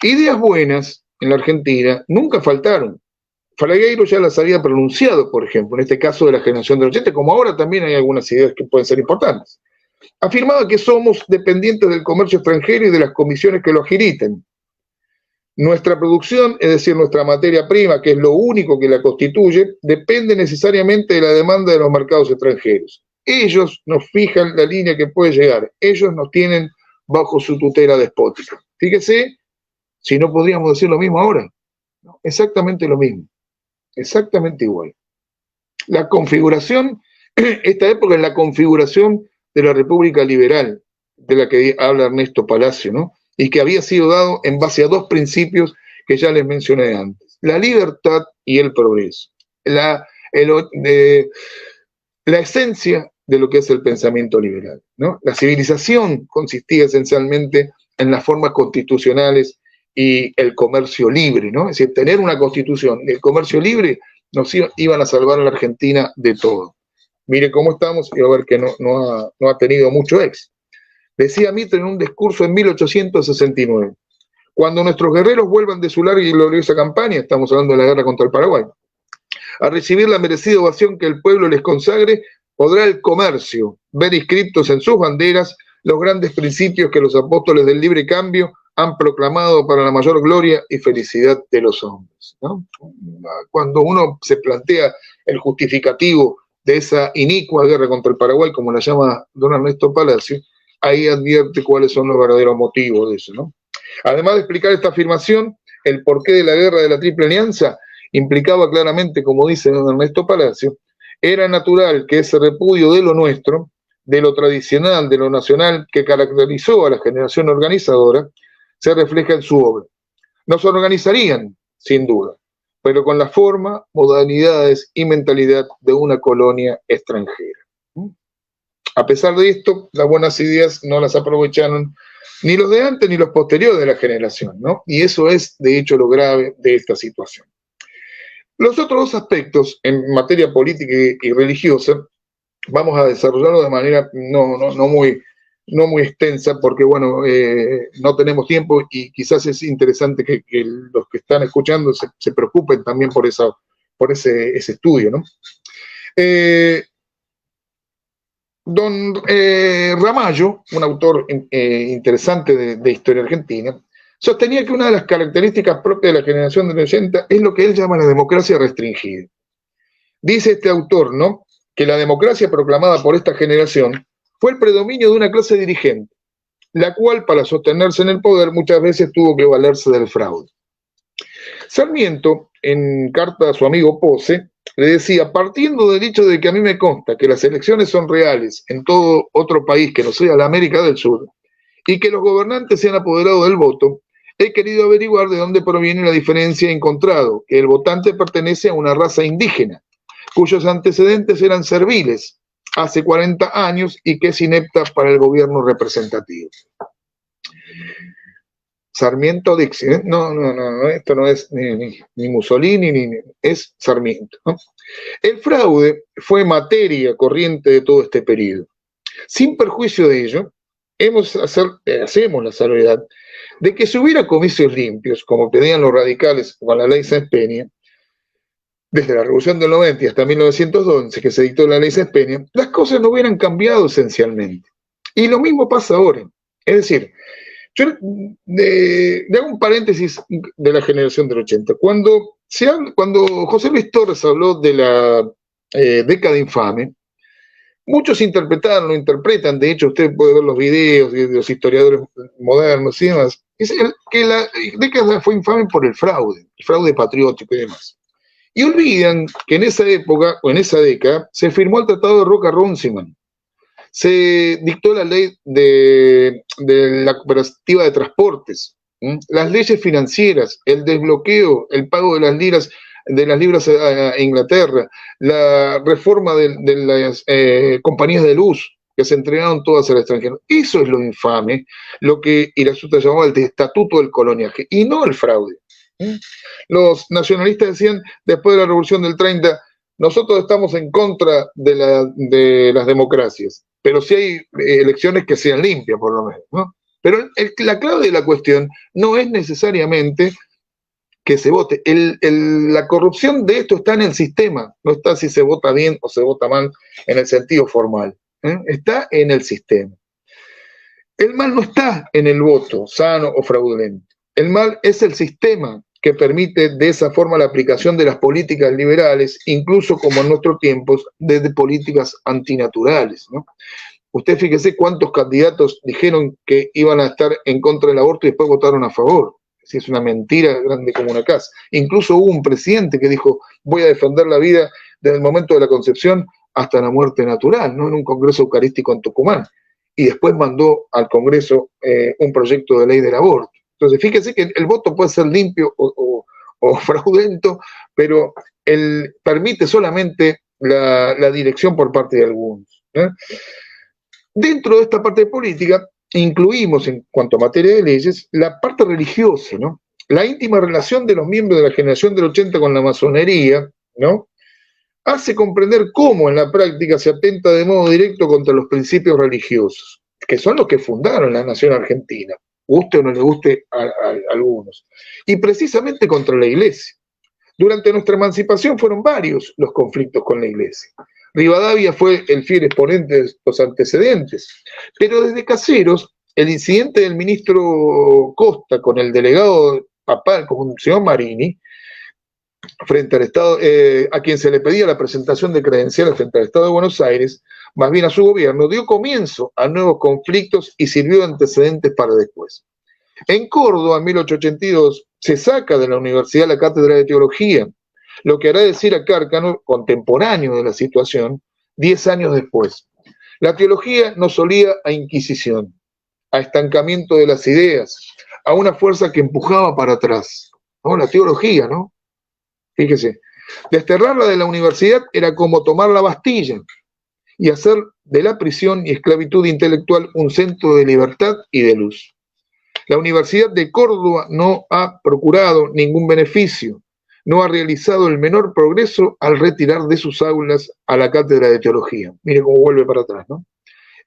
Ideas buenas en la Argentina nunca faltaron. Fragueiro ya las había pronunciado, por ejemplo, en este caso de la generación del 80, como ahora también hay algunas ideas que pueden ser importantes. Afirmaba que somos dependientes del comercio extranjero y de las comisiones que lo agiliten. Nuestra producción, es decir, nuestra materia prima, que es lo único que la constituye, depende necesariamente de la demanda de los mercados extranjeros. Ellos nos fijan la línea que puede llegar, ellos nos tienen bajo su tutela despótica. Fíjese, si no podríamos decir lo mismo ahora. Exactamente lo mismo, exactamente igual. La configuración, esta época es la configuración de la República Liberal, de la que habla Ernesto Palacio, ¿no? Y que había sido dado en base a dos principios que ya les mencioné antes: la libertad y el progreso. La esencia de lo que es el pensamiento liberal, ¿no? La civilización consistía esencialmente en las formas constitucionales y el comercio libre, ¿no? Es decir, tener una constitución y el comercio libre nos iban a salvar a la Argentina de todo. Mire cómo estamos y va a ver que no ha tenido mucho éxito. Decía Mitre en un discurso en 1869, cuando nuestros guerreros vuelvan de su larga y gloriosa campaña, estamos hablando de la guerra contra el Paraguay, a recibir la merecida ovación que el pueblo les consagre, podrá el comercio ver inscriptos en sus banderas los grandes principios que los apóstoles del libre cambio han proclamado para la mayor gloria y felicidad de los hombres, ¿no? Cuando uno se plantea el justificativo de esa inicua guerra contra el Paraguay, como la llama don Ernesto Palacio, ahí advierte cuáles son los verdaderos motivos de eso, ¿no? Además de explicar esta afirmación, el porqué de la guerra de la Triple Alianza implicaba claramente, como dice don Ernesto Palacio, era natural que ese repudio de lo nuestro, de lo tradicional, de lo nacional que caracterizó a la generación organizadora, se refleja en su obra. Nos organizarían, sin duda, pero con la forma, modalidades y mentalidad de una colonia extranjera. A pesar de esto, las buenas ideas no las aprovecharon ni los de antes ni los posteriores de la generación, ¿no? Y eso es, de hecho, lo grave de esta situación. Los otros dos aspectos en materia política y religiosa vamos a desarrollarlo de manera no muy extensa, porque bueno, no tenemos tiempo y quizás es interesante que los que están escuchando se preocupen también por ese estudio, ¿no? Don Ramallo, un autor interesante de historia argentina, sostenía que una de las características propias de la generación del 80 es lo que él llama la democracia restringida. Dice este autor, ¿no?, que la democracia proclamada por esta generación fue el predominio de una clase dirigente, la cual para sostenerse en el poder muchas veces tuvo que valerse del fraude. Sarmiento, en carta a su amigo Pose, le decía: partiendo del hecho de que a mí me consta que las elecciones son reales en todo otro país que no sea la América del Sur, y que los gobernantes se han apoderado del voto, he querido averiguar de dónde proviene la diferencia y encontrado que el votante pertenece a una raza indígena, cuyos antecedentes eran serviles hace 40 años y que es inepta para el gobierno representativo. Sarmiento dice, ¿eh? No, esto no es ni Mussolini, es Sarmiento, ¿no? El fraude fue materia corriente de todo este periodo. Sin perjuicio de ello, hacemos la salvedad de que si hubiera comicios limpios, como pedían los radicales con la ley Sáenz Peña, desde la Revolución del 90 hasta 1911, que se dictó la ley Sáenz Peña, las cosas no hubieran cambiado esencialmente. Y lo mismo pasa ahora. Es decir, yo le hago un paréntesis de la generación del 80. Cuando José Luis Torres habló de la década infame, muchos lo interpretan, de hecho usted puede ver los videos de los historiadores modernos y demás, que la década fue infame por el fraude patriótico y demás. Y olvidan que en esa época, o en esa década, se firmó el Tratado de Roca-Runciman, se dictó la ley de la cooperativa de transportes, las leyes financieras, el desbloqueo, el pago de las libras a Inglaterra, la reforma de las compañías de luz, que se entregaron todas al extranjero. Eso es lo infame, lo que Irasuta llamaba el estatuto del coloniaje, y no el fraude. Los nacionalistas decían, después de la Revolución del 30, nosotros estamos en contra de las democracias, pero sí hay elecciones que sean limpias, por lo menos, ¿no? Pero la clave de la cuestión no es necesariamente que se vote. La corrupción de esto está en el sistema, no está si se vota bien o se vota mal en el sentido formal, está en el sistema. El mal no está en el voto, sano o fraudulento. El mal es el sistema que permite de esa forma la aplicación de las políticas liberales, incluso como en nuestros tiempos, desde políticas antinaturales, ¿no? Usted fíjese cuántos candidatos dijeron que iban a estar en contra del aborto y después votaron a favor. Si es una mentira grande como una casa. Incluso hubo un presidente que dijo: voy a defender la vida desde el momento de la concepción hasta la muerte natural, ¿no?, en un congreso eucarístico en Tucumán. Y después mandó al Congreso un proyecto de ley del aborto. Entonces, fíjese que el voto puede ser limpio o fraudulento, pero él permite solamente la dirección por parte de algunos, ¿eh? Dentro de esta parte política, incluimos, en cuanto a materia de leyes, la parte religiosa, ¿no? La íntima relación de los miembros de la generación del 80 con la masonería, ¿no?, hace comprender cómo en la práctica se atenta de modo directo contra los principios religiosos, que son los que fundaron la nación argentina, guste o no le guste a algunos, y precisamente contra la Iglesia. Durante nuestra emancipación fueron varios los conflictos con la Iglesia. Rivadavia fue el fiel exponente de los antecedentes, pero desde Caseros, el incidente del ministro Costa con el delegado papal, con el señor Marini, frente al Estado, a quien se le pedía la presentación de credenciales frente al Estado de Buenos Aires, más bien a su gobierno, dio comienzo a nuevos conflictos y sirvió de antecedentes para después. En Córdoba, en 1882, se saca de la universidad la cátedra de teología, lo que hará decir a Cárcano, contemporáneo de la situación, 10 años después. La teología nos olía a inquisición, a estancamiento de las ideas, a una fuerza que empujaba para atrás. ¿No? La teología, ¿no? Fíjese, desterrarla de la universidad era como tomar la Bastilla y hacer de la prisión y esclavitud intelectual un centro de libertad y de luz. La Universidad de Córdoba no ha procurado ningún beneficio, no ha realizado el menor progreso al retirar de sus aulas a la cátedra de teología. Mire cómo vuelve para atrás, ¿no?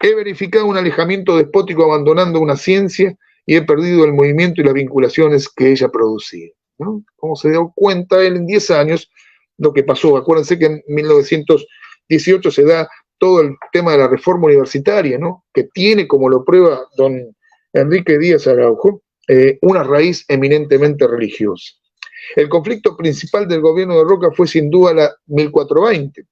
He verificado un alejamiento despótico abandonando una ciencia y he perdido el movimiento y las vinculaciones que ella producía, ¿no? Como se dio cuenta él en 10 años lo que pasó. Acuérdense que en 1918 se da todo el tema de la reforma universitaria, ¿no? Que tiene, como lo prueba don Enrique Díaz Araujo, una raíz eminentemente religiosa. El conflicto principal del gobierno de Roca fue sin duda la 1420,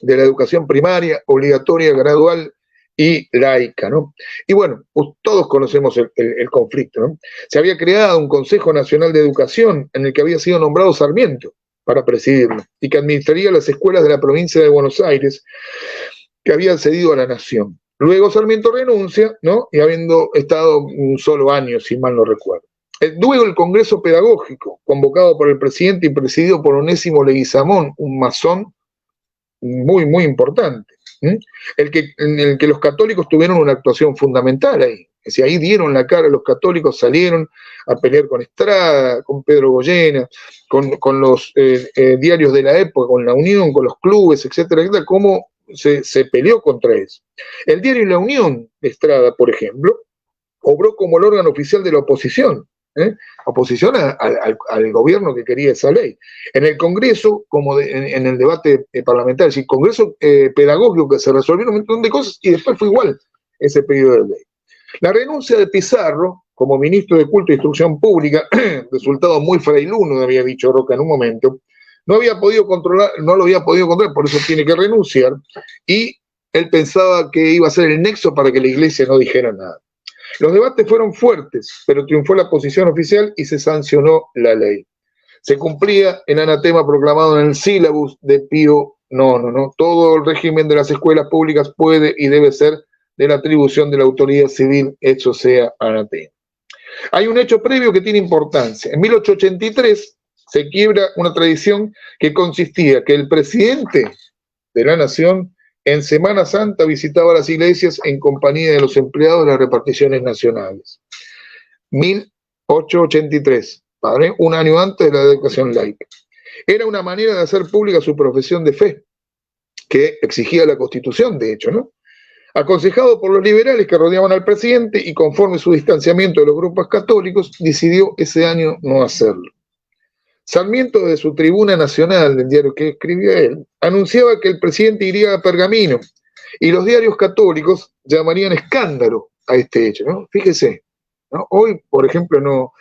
de la educación primaria, obligatoria, gradual y laica, ¿no? Y bueno, pues todos conocemos el conflicto, ¿no? Se había creado un Consejo Nacional de Educación en el que había sido nombrado Sarmiento para presidirlo y que administraría las escuelas de la provincia de Buenos Aires que habían cedido a la nación. Luego Sarmiento renuncia, ¿no? Y habiendo estado un solo año, si mal no recuerdo. Luego el Congreso Pedagógico, convocado por el presidente y presidido por Onésimo Leguizamón, un masón muy, muy importante, en el que los católicos tuvieron una actuación fundamental ahí. Es decir, ahí dieron la cara, los católicos salieron a pelear con Estrada, con Pedro Goyena, con los diarios de la época, con La Unión, con los clubes, etcétera, etcétera, cómo se peleó contra eso. El diario La Unión de Estrada, por ejemplo, obró como el órgano oficial de la oposición, oposición al gobierno que quería esa ley. En el Congreso, como en el debate parlamentario, es decir, Congreso pedagógico, que se resolvieron un montón de cosas y después fue igual ese pedido de ley. La renuncia de Pizarro como ministro de Culto e Instrucción Pública, resultado muy frailuno, había dicho Roca en un momento, no lo había podido controlar, por eso tiene que renunciar, y él pensaba que iba a ser el nexo para que la iglesia no dijera nada. Los debates fueron fuertes, pero triunfó la posición oficial y se sancionó la ley. Se cumplía el anatema proclamado en el sílabus de Pío IX. Todo el régimen de las escuelas públicas puede y debe ser de la atribución de la autoridad civil, eso sea anatema. Hay un hecho previo que tiene importancia. En 1883 se quiebra una tradición que consistía que el presidente de la nación en Semana Santa visitaba las iglesias en compañía de los empleados de las reparticiones nacionales. 1883, ¿vale? Un año antes de la educación laica. Era una manera de hacer pública su profesión de fe, que exigía la Constitución, de hecho, ¿no? Aconsejado por los liberales que rodeaban al presidente y conforme su distanciamiento de los grupos católicos, decidió ese año no hacerlo. Sarmiento, de su tribuna nacional, del diario que escribió él, anunciaba que el presidente iría a Pergamino y los diarios católicos llamarían escándalo a este hecho, ¿no? Fíjese, ¿no? Hoy, por ejemplo,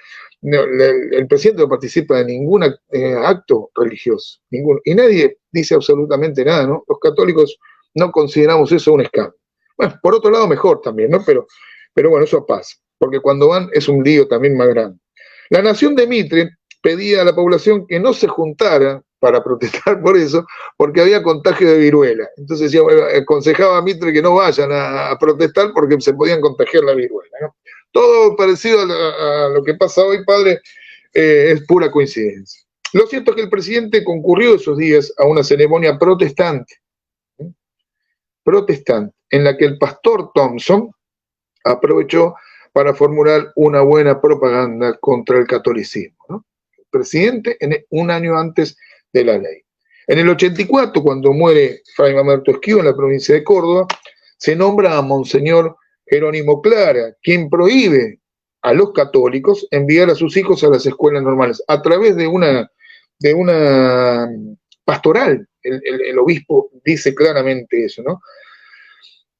el presidente no participa de ningún acto religioso, ninguno, y nadie dice absolutamente nada, ¿no? Los católicos no consideramos eso un escándalo. Bueno, por otro lado, mejor también, ¿no? Pero bueno, eso pasa, porque cuando van es un lío también más grande. La nación de Mitre pedía a la población que no se juntara para protestar por eso, porque había contagio de viruela. Entonces aconsejaba a Mitre que no vayan a protestar porque se podían contagiar la viruela, ¿no? Todo parecido a lo que pasa hoy, padre, es pura coincidencia. Lo cierto es que el presidente concurrió esos días a una ceremonia protestante, en la que el pastor Thompson aprovechó para formular una buena propaganda contra el catolicismo, ¿no? El presidente un año antes de la ley. En el 84, cuando muere Fray Mamerto Esquivo en la provincia de Córdoba, se nombra a Monseñor Jerónimo Clara, quien prohíbe a los católicos enviar a sus hijos a las escuelas normales a través de una pastoral. El obispo dice claramente eso, ¿no?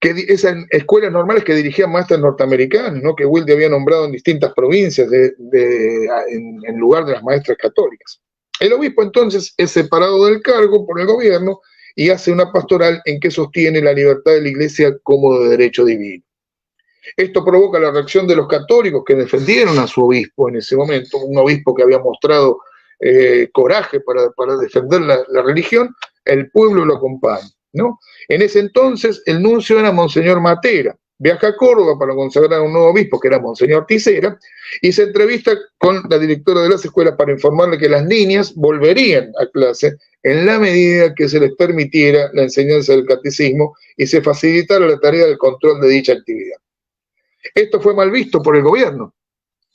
Que esas escuelas normales que dirigían maestros norteamericanos, ¿no? Que Wilde había nombrado en distintas provincias en lugar de las maestras católicas. El obispo entonces es separado del cargo por el gobierno y hace una pastoral en que sostiene la libertad de la iglesia como de derecho divino. Esto provoca la reacción de los católicos que defendieron a su obispo en ese momento, un obispo que había mostrado coraje para defender la religión. El pueblo lo acompaña, ¿no? En ese entonces el nuncio era Monseñor Matera. Viaja a Córdoba para consagrar a un nuevo obispo, que era Monseñor Tisera, y se entrevista con la directora de las escuelas para informarle que las niñas volverían a clase en la medida que se les permitiera la enseñanza del catecismo y se facilitara la tarea del control de dicha actividad. Esto fue mal visto por el gobierno,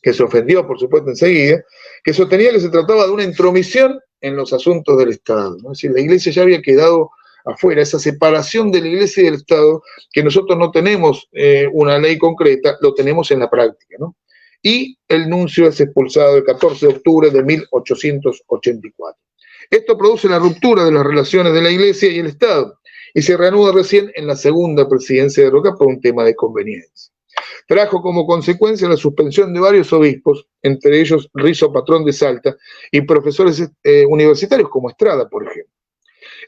que se ofendió, por supuesto, enseguida, que sostenía que se trataba de una intromisión en los asuntos del Estado, ¿no? Es decir, la Iglesia ya había quedado afuera, esa separación de la Iglesia y del Estado, que nosotros no tenemos una ley concreta, lo tenemos en la práctica, ¿no? Y el nuncio es expulsado el 14 de octubre de 1884. Esto produce la ruptura de las relaciones de la Iglesia y el Estado, y se reanuda recién en la segunda presidencia de Roca por un tema de conveniencia. Trajo como consecuencia la suspensión de varios obispos, entre ellos Rizo Patrón de Salta, y profesores universitarios como Estrada, por ejemplo.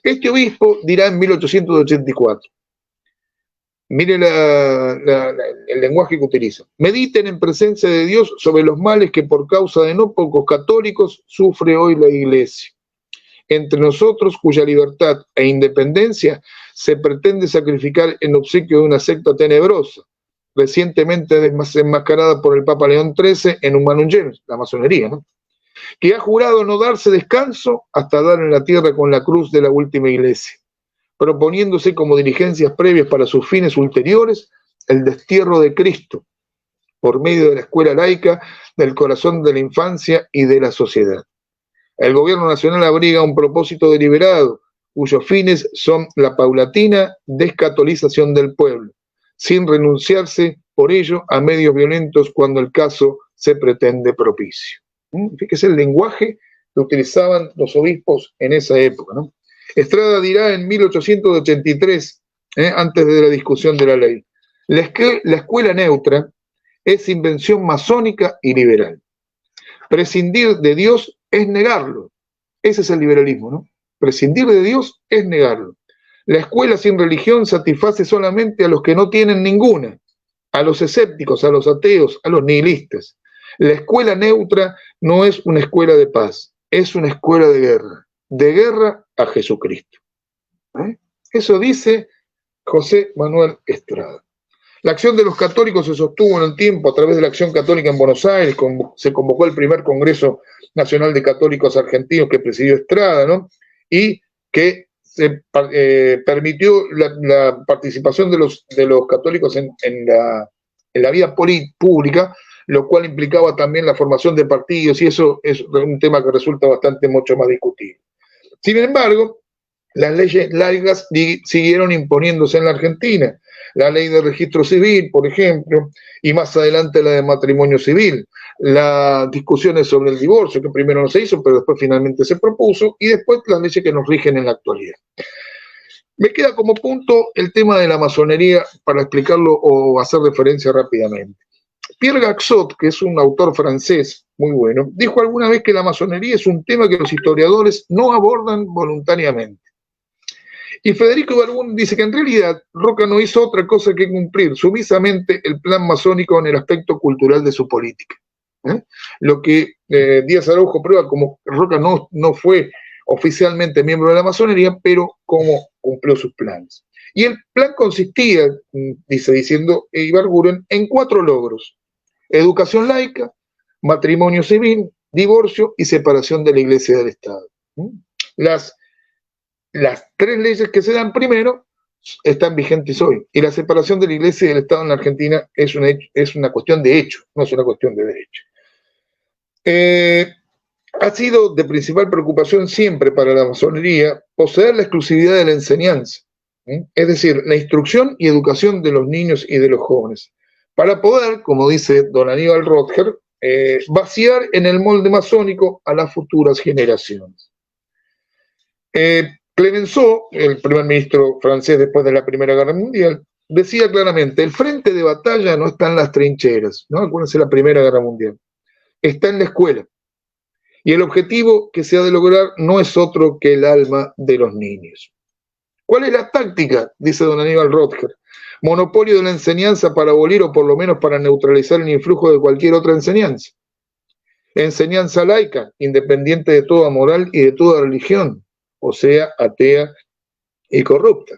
Este obispo dirá en 1884, mire el lenguaje que utiliza: mediten en presencia de Dios sobre los males que por causa de no pocos católicos sufre hoy la Iglesia. Entre nosotros, cuya libertad e independencia se pretende sacrificar en obsequio de una secta tenebrosa, recientemente desenmascarada por el Papa León XIII en Humanum Genus, la masonería, ¿no?, que ha jurado no darse descanso hasta dar en la tierra con la cruz de la última Iglesia, proponiéndose como diligencias previas para sus fines ulteriores el destierro de Cristo por medio de la escuela laica del corazón de la infancia y de la sociedad. El gobierno nacional abriga un propósito deliberado, cuyos fines son la paulatina descatolización del pueblo, sin renunciarse por ello a medios violentos cuando el caso se pretende propicio. Fíjese el lenguaje que utilizaban los obispos en esa época, ¿no? Estrada dirá en 1883, antes de la discusión de la ley: la escuela neutra es invención masónica y liberal. Prescindir de Dios es negarlo. Ese es el liberalismo, ¿no? Prescindir de Dios es negarlo. La escuela sin religión satisface solamente a los que no tienen ninguna, a los escépticos, a los ateos, a los nihilistas. La escuela neutra no es una escuela de paz, es una escuela de guerra a Jesucristo. Eso dice José Manuel Estrada. La acción de los católicos se sostuvo en el tiempo a través de la Acción Católica en Buenos Aires. Se convocó el primer Congreso Nacional de Católicos Argentinos que presidió Estrada, ¿no?, y que se permitió la participación de los católicos en la vida pública, lo cual implicaba también la formación de partidos, y eso es un tema que resulta mucho más discutible. Sin embargo, las leyes laicas siguieron imponiéndose en la Argentina. La ley de registro civil, por ejemplo, y más adelante la de matrimonio civil, las discusiones sobre el divorcio, que primero no se hizo, pero después finalmente se propuso, y después las leyes que nos rigen en la actualidad. Me queda como punto el tema de la masonería para explicarlo o hacer referencia rápidamente. Pierre Gaxot, que es un autor francés muy bueno, dijo alguna vez que la masonería es un tema que los historiadores no abordan voluntariamente. Y Federico Ibargún dice que en realidad Roca no hizo otra cosa que cumplir sumisamente el plan masónico en el aspecto cultural de su política. Lo que Díaz Araujo prueba como Roca no fue oficialmente miembro de la masonería, pero cómo cumplió sus planes. Y el plan consistía, diciendo Ibarguren, en 4 logros: educación laica, matrimonio civil, divorcio y separación de la Iglesia y del Estado. Las 3 leyes que se dan primero están vigentes hoy, y la separación de la Iglesia y del Estado en la Argentina es una cuestión de hecho, no es una cuestión de derecho. Ha sido de principal preocupación siempre para la masonería poseer la exclusividad de la enseñanza, es decir, la instrucción y educación de los niños y de los jóvenes, para poder, como dice don Aníbal Rotger, vaciar en el molde masónico a las futuras generaciones. Clemenceau, el primer ministro francés después de la Primera Guerra Mundial, decía claramente: el frente de batalla no está en las trincheras, ¿no? Acuérdense la Primera Guerra Mundial, está en la escuela. Y el objetivo que se ha de lograr no es otro que el alma de los niños. ¿Cuál es la táctica?, dice don Aníbal Rotger, Monopolio de la enseñanza para abolir o por lo menos para neutralizar el influjo de cualquier otra enseñanza. Enseñanza laica, independiente de toda moral y de toda religión, o sea, atea y corrupta.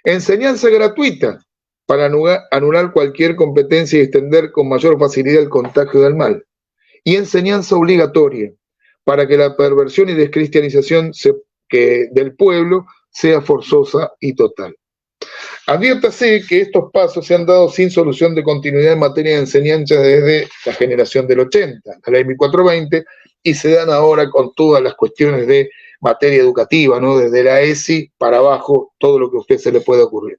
Enseñanza gratuita, para anular cualquier competencia y extender con mayor facilidad el contagio del mal. Y enseñanza obligatoria, para que la perversión y descristianización del pueblo sea forzosa y total. Adviértase que estos pasos se han dado sin solución de continuidad en materia de enseñanza desde la generación del 80, la ley 1420, y se dan ahora con todas las cuestiones de materia educativa, ¿no? Desde la ESI para abajo, todo lo que a usted se le pueda ocurrir.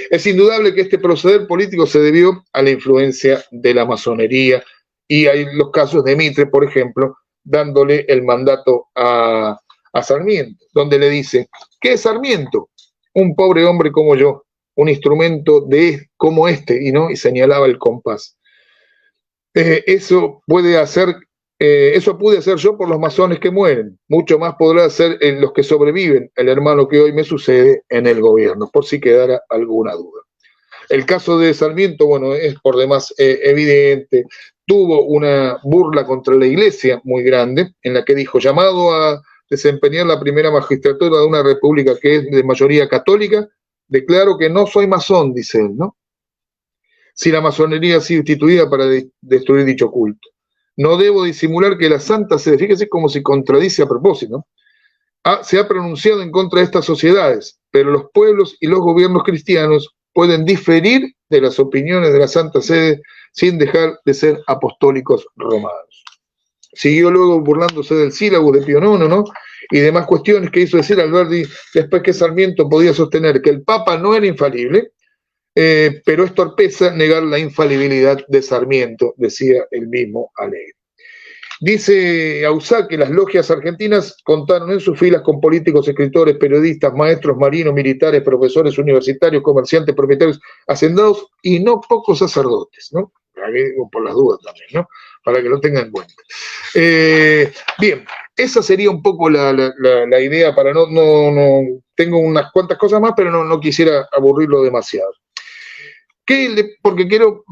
Es indudable que este proceder político se debió a la influencia de la masonería, y hay los casos de Mitre, por ejemplo, dándole el mandato a Sarmiento, donde le dice, ¿qué es Sarmiento? Un pobre hombre como yo, un instrumento como este, y señalaba el compás. Eso pude hacer yo por los masones que mueren, mucho más podrá hacer en los que sobreviven, el hermano que hoy me sucede en el gobierno, por si quedara alguna duda. El caso de Sarmiento, bueno, es por demás evidente. Tuvo una burla contra la Iglesia muy grande, en la que dijo, llamado a desempeñar la primera magistratura de una república que es de mayoría católica, declaro que no soy masón, dice él, ¿no? Si la masonería ha sido instituida para destruir dicho culto. No debo disimular que la Santa Sede, fíjese cómo se contradice a propósito, ¿no? Se ha pronunciado en contra de estas sociedades, pero los pueblos y los gobiernos cristianos pueden diferir de las opiniones de la Santa Sede sin dejar de ser apostólicos romanos. Siguió luego burlándose del sílabus de Pío IX, ¿no? Y demás cuestiones que hizo decir Alberti después que Sarmiento podía sostener que el Papa no era infalible, pero es torpeza negar la infalibilidad de Sarmiento, decía el mismo Alegre. Dice Ausá que las logias argentinas contaron en sus filas con políticos, escritores, periodistas, maestros, marinos, militares, profesores universitarios, comerciantes, propietarios, hacendados y no pocos sacerdotes, ¿no? Por las dudas también, ¿no? Para que lo tengan en cuenta. Bien, esa sería un poco la idea para no tengo unas cuantas cosas más, pero no quisiera aburrirlo demasiado. Porque quiero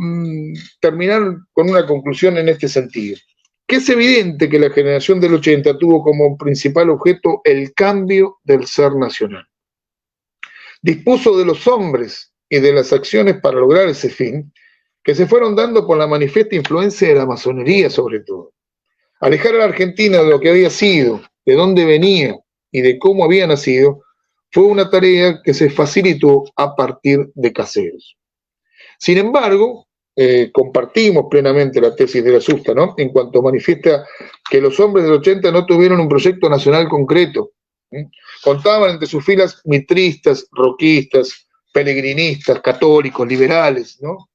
terminar con una conclusión en este sentido. Que es evidente que la generación del 80 tuvo como principal objeto el cambio del ser nacional. Dispuso de los hombres y de las acciones para lograr ese fin, que se fueron dando por la manifiesta influencia de la masonería sobre todo. Alejar a la Argentina de lo que había sido, de dónde venía y de cómo había nacido, fue una tarea que se facilitó a partir de Caseros. Sin embargo, compartimos plenamente la tesis de la Susta, ¿no? En cuanto manifiesta que los hombres del 80 no tuvieron un proyecto nacional concreto. Contaban entre sus filas mitristas, roquistas, peregrinistas, católicos, liberales, ¿no?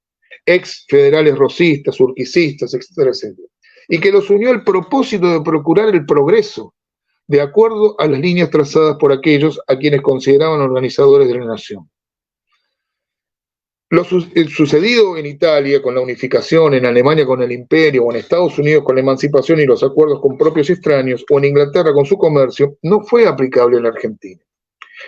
Ex federales rosistas, urquicistas, etcétera, etcétera. Y que los unió el propósito de procurar el progreso, de acuerdo a las líneas trazadas por aquellos a quienes consideraban organizadores de la nación. Lo sucedido en Italia con la unificación, en Alemania con el imperio, o en Estados Unidos con la emancipación y los acuerdos con propios y extraños, o en Inglaterra con su comercio, no fue aplicable en la Argentina.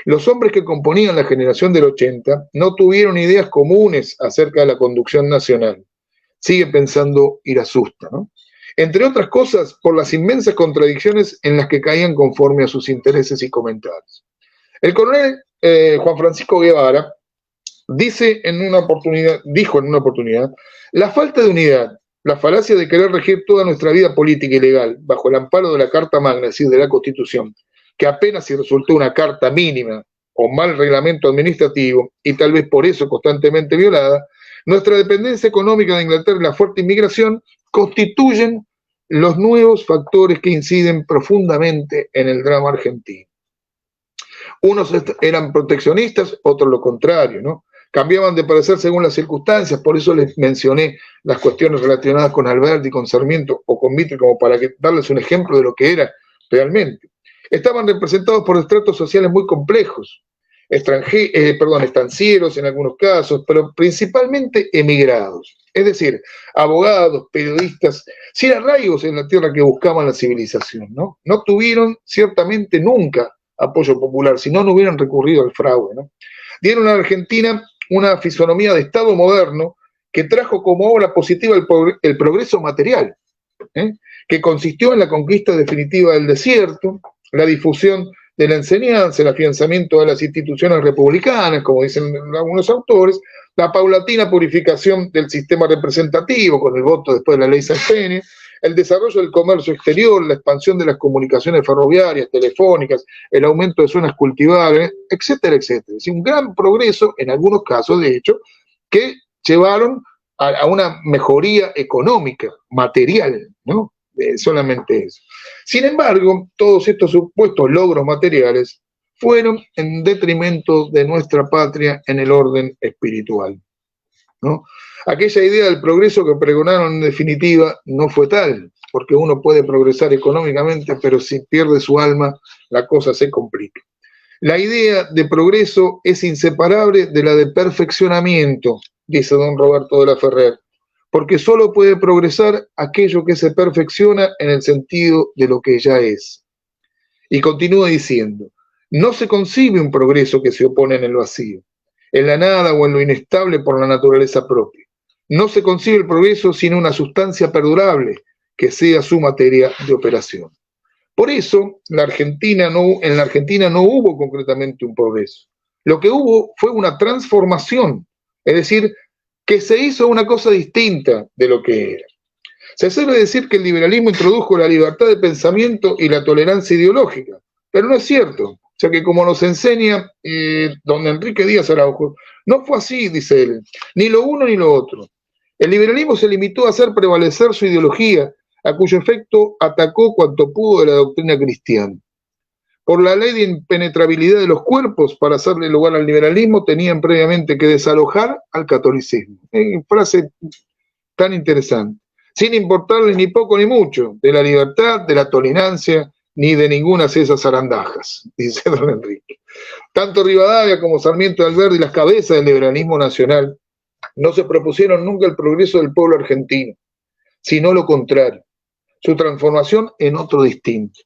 Los hombres que componían la generación del 80 no tuvieron ideas comunes acerca de la conducción nacional. Sigue pensando Irasusta, ¿no? Entre otras cosas, por las inmensas contradicciones en las que caían conforme a sus intereses y comentarios. El coronel Juan Francisco Guevara dijo en una oportunidad, la falta de unidad, la falacia de querer regir toda nuestra vida política y legal bajo el amparo de la Carta Magna, es decir, de la Constitución, que apenas si resultó una carta mínima o mal reglamento administrativo, y tal vez por eso constantemente violada, nuestra dependencia económica de Inglaterra y la fuerte inmigración constituyen los nuevos factores que inciden profundamente en el drama argentino. Unos eran proteccionistas, otros lo contrario, ¿no? Cambiaban de parecer según las circunstancias, por eso les mencioné las cuestiones relacionadas con Alberti, con Sarmiento o con Mitre, como para darles un ejemplo de lo que era realmente. Estaban representados por estratos sociales muy complejos, estancieros en algunos casos, pero principalmente emigrados, es decir, abogados, periodistas, sin arraigos en la tierra que buscaban la civilización, ¿no? No tuvieron ciertamente nunca apoyo popular, si no hubieran recurrido al fraude, ¿no? Dieron a la Argentina una fisonomía de Estado moderno que trajo como obra positiva el progreso material, que consistió en la conquista definitiva del desierto, la difusión de la enseñanza, el afianzamiento de las instituciones republicanas, como dicen algunos autores, la paulatina purificación del sistema representativo con el voto después de la ley Sáenz-Peña, el desarrollo del comercio exterior, la expansión de las comunicaciones ferroviarias, telefónicas, el aumento de zonas cultivables, etcétera, etcétera. Es decir, un gran progreso, en algunos casos, de hecho, que llevaron a una mejoría económica, material, ¿no? Solamente eso. Sin embargo, todos estos supuestos logros materiales fueron en detrimento de nuestra patria en el orden espiritual, ¿no? Aquella idea del progreso que pregonaron en definitiva no fue tal, porque uno puede progresar económicamente, pero si pierde su alma, la cosa se complica. La idea de progreso es inseparable de la de perfeccionamiento, dice don Roberto de la Ferrer, porque solo puede progresar aquello que se perfecciona en el sentido de lo que ya es. Y continúa diciendo, no se concibe un progreso que se opone en el vacío, en la nada o en lo inestable por la naturaleza propia. No se concibe el progreso sin una sustancia perdurable que sea su materia de operación. Por eso, en la Argentina no hubo concretamente un progreso. Lo que hubo fue una transformación, es decir, que se hizo una cosa distinta de lo que era. Se suele decir que el liberalismo introdujo la libertad de pensamiento y la tolerancia ideológica, pero no es cierto, ya que como nos enseña don Enrique Díaz Araujo, no fue así, dice él, ni lo uno ni lo otro. El liberalismo se limitó a hacer prevalecer su ideología, a cuyo efecto atacó cuanto pudo de la doctrina cristiana. Por la ley de impenetrabilidad de los cuerpos, para hacerle lugar al liberalismo, tenían previamente que desalojar al catolicismo. Frase tan interesante. Sin importarle ni poco ni mucho de la libertad, de la tolerancia, ni de ninguna de esas zarandajas, dice don Enrique. Tanto Rivadavia como Sarmiento de Alberdi, las cabezas del liberalismo nacional, no se propusieron nunca el progreso del pueblo argentino, sino lo contrario, su transformación en otro distinto.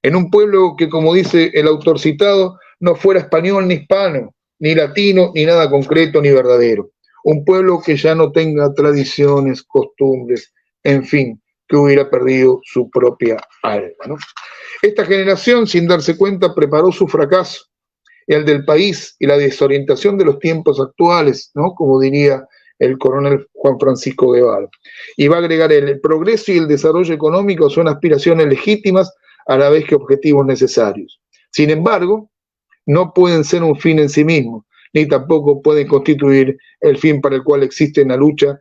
En un pueblo que, como dice el autor citado, no fuera español ni hispano, ni latino, ni nada concreto ni verdadero. Un pueblo que ya no tenga tradiciones, costumbres, en fin, que hubiera perdido su propia alma, ¿no? Esta generación, sin darse cuenta, preparó su fracaso, el del país y la desorientación de los tiempos actuales, ¿no? Como diría el coronel Juan Francisco Guevara. Y va a agregar él, el progreso y el desarrollo económico son aspiraciones legítimas a la vez que objetivos necesarios. Sin embargo, no pueden ser un fin en sí mismos, ni tampoco pueden constituir el fin para el cual existe en la lucha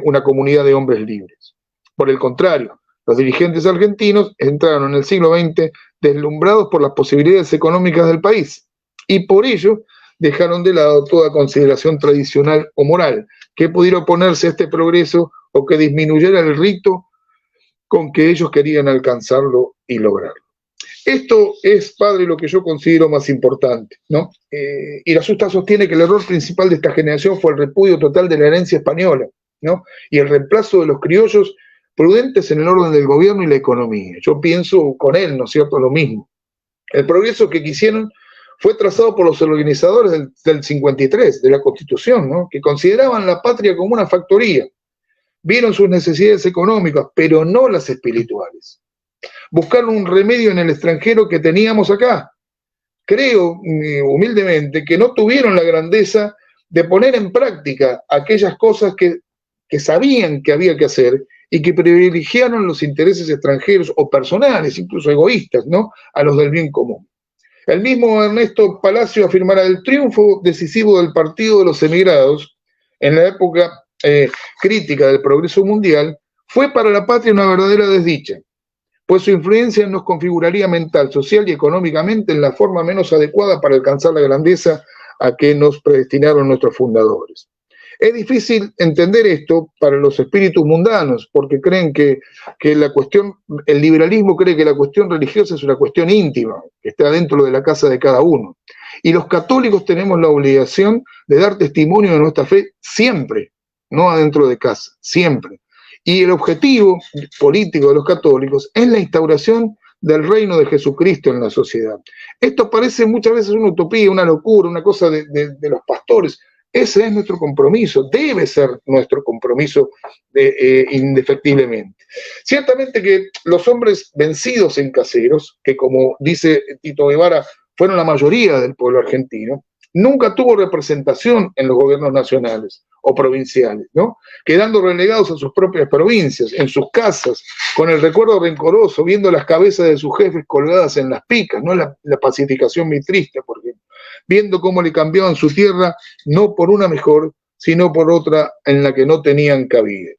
una comunidad de hombres libres. Por el contrario, los dirigentes argentinos entraron en el siglo XX deslumbrados por las posibilidades económicas del país y por ello dejaron de lado toda consideración tradicional o moral que pudiera oponerse a este progreso o que disminuyera el rito con que ellos querían alcanzarlo y lograrlo. Esto es, padre, lo que yo considero más importante, ¿no? Y la Susta sostiene que el error principal de esta generación fue el repudio total de la herencia española, ¿no? Y el reemplazo de los criollos prudentes en el orden del gobierno y la economía. Yo pienso con él, ¿no es cierto?, lo mismo. El progreso que quisieron fue trazado por los organizadores del 53, de la Constitución, ¿no? Que consideraban la patria como una factoría. Vieron sus necesidades económicas, pero no las espirituales. Buscaron un remedio en el extranjero que teníamos acá. Creo, humildemente, que no tuvieron la grandeza de poner en práctica aquellas cosas que sabían que había que hacer y que privilegiaron los intereses extranjeros o personales, incluso egoístas, ¿no?, a los del bien común. El mismo Ernesto Palacio afirmará el triunfo decisivo del Partido de los Emigrados en la época crítica del progreso mundial fue para la patria una verdadera desdicha, pues su influencia nos configuraría mental, social y económicamente en la forma menos adecuada para alcanzar la grandeza a que nos predestinaron nuestros fundadores. Es difícil entender esto para los espíritus mundanos, porque creen que el liberalismo cree que la cuestión religiosa es una cuestión íntima, que está dentro de la casa de cada uno. Y los católicos tenemos la obligación de dar testimonio de nuestra fe siempre, no adentro de casa, siempre. Y el objetivo político de los católicos es la instauración del reino de Jesucristo en la sociedad. Esto parece muchas veces una utopía, una locura, una cosa de los pastores. Ese es nuestro compromiso, debe ser nuestro compromiso indefectiblemente. Ciertamente que los hombres vencidos en Caseros, que como dice Tito Guevara, fueron la mayoría del pueblo argentino, nunca tuvo representación en los gobiernos nacionales o provinciales, ¿no? Quedando relegados a sus propias provincias, en sus casas, con el recuerdo rencoroso, viendo las cabezas de sus jefes colgadas en las picas, ¿no? La pacificación mitrista, por ejemplo, viendo cómo le cambiaban su tierra, no por una mejor, sino por otra en la que no tenían cabida.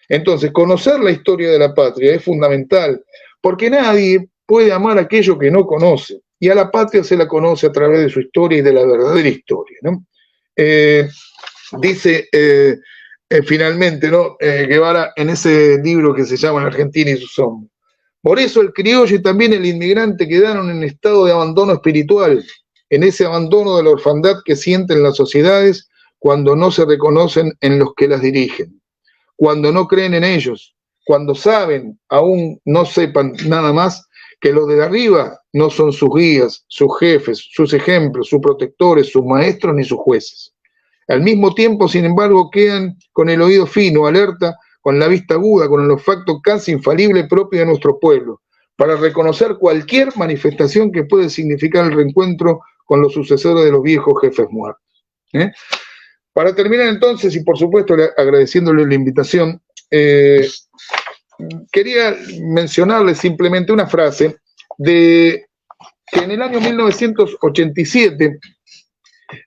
Entonces, conocer la historia de la patria es fundamental, porque nadie puede amar aquello que no conoce, y a la patria se la conoce a través de su historia y de la verdadera historia, ¿no? Dice finalmente, ¿no? Guevara en ese libro que se llama La Argentina y sus hombres. Por eso el criollo y también el inmigrante quedaron en estado de abandono espiritual, en ese abandono de la orfandad que sienten las sociedades cuando no se reconocen en los que las dirigen, cuando no creen en ellos, cuando saben, aún no sepan nada más, que los de arriba no son sus guías, sus jefes, sus ejemplos, sus protectores, sus maestros ni sus jueces. Al mismo tiempo, sin embargo, quedan con el oído fino, alerta, con la vista aguda, con el olfato casi infalible propio de nuestro pueblo, para reconocer cualquier manifestación que puede significar el reencuentro con los sucesores de los viejos jefes muertos. Para terminar entonces, y por supuesto agradeciéndole la invitación, quería mencionarles simplemente una frase de que en el año 1987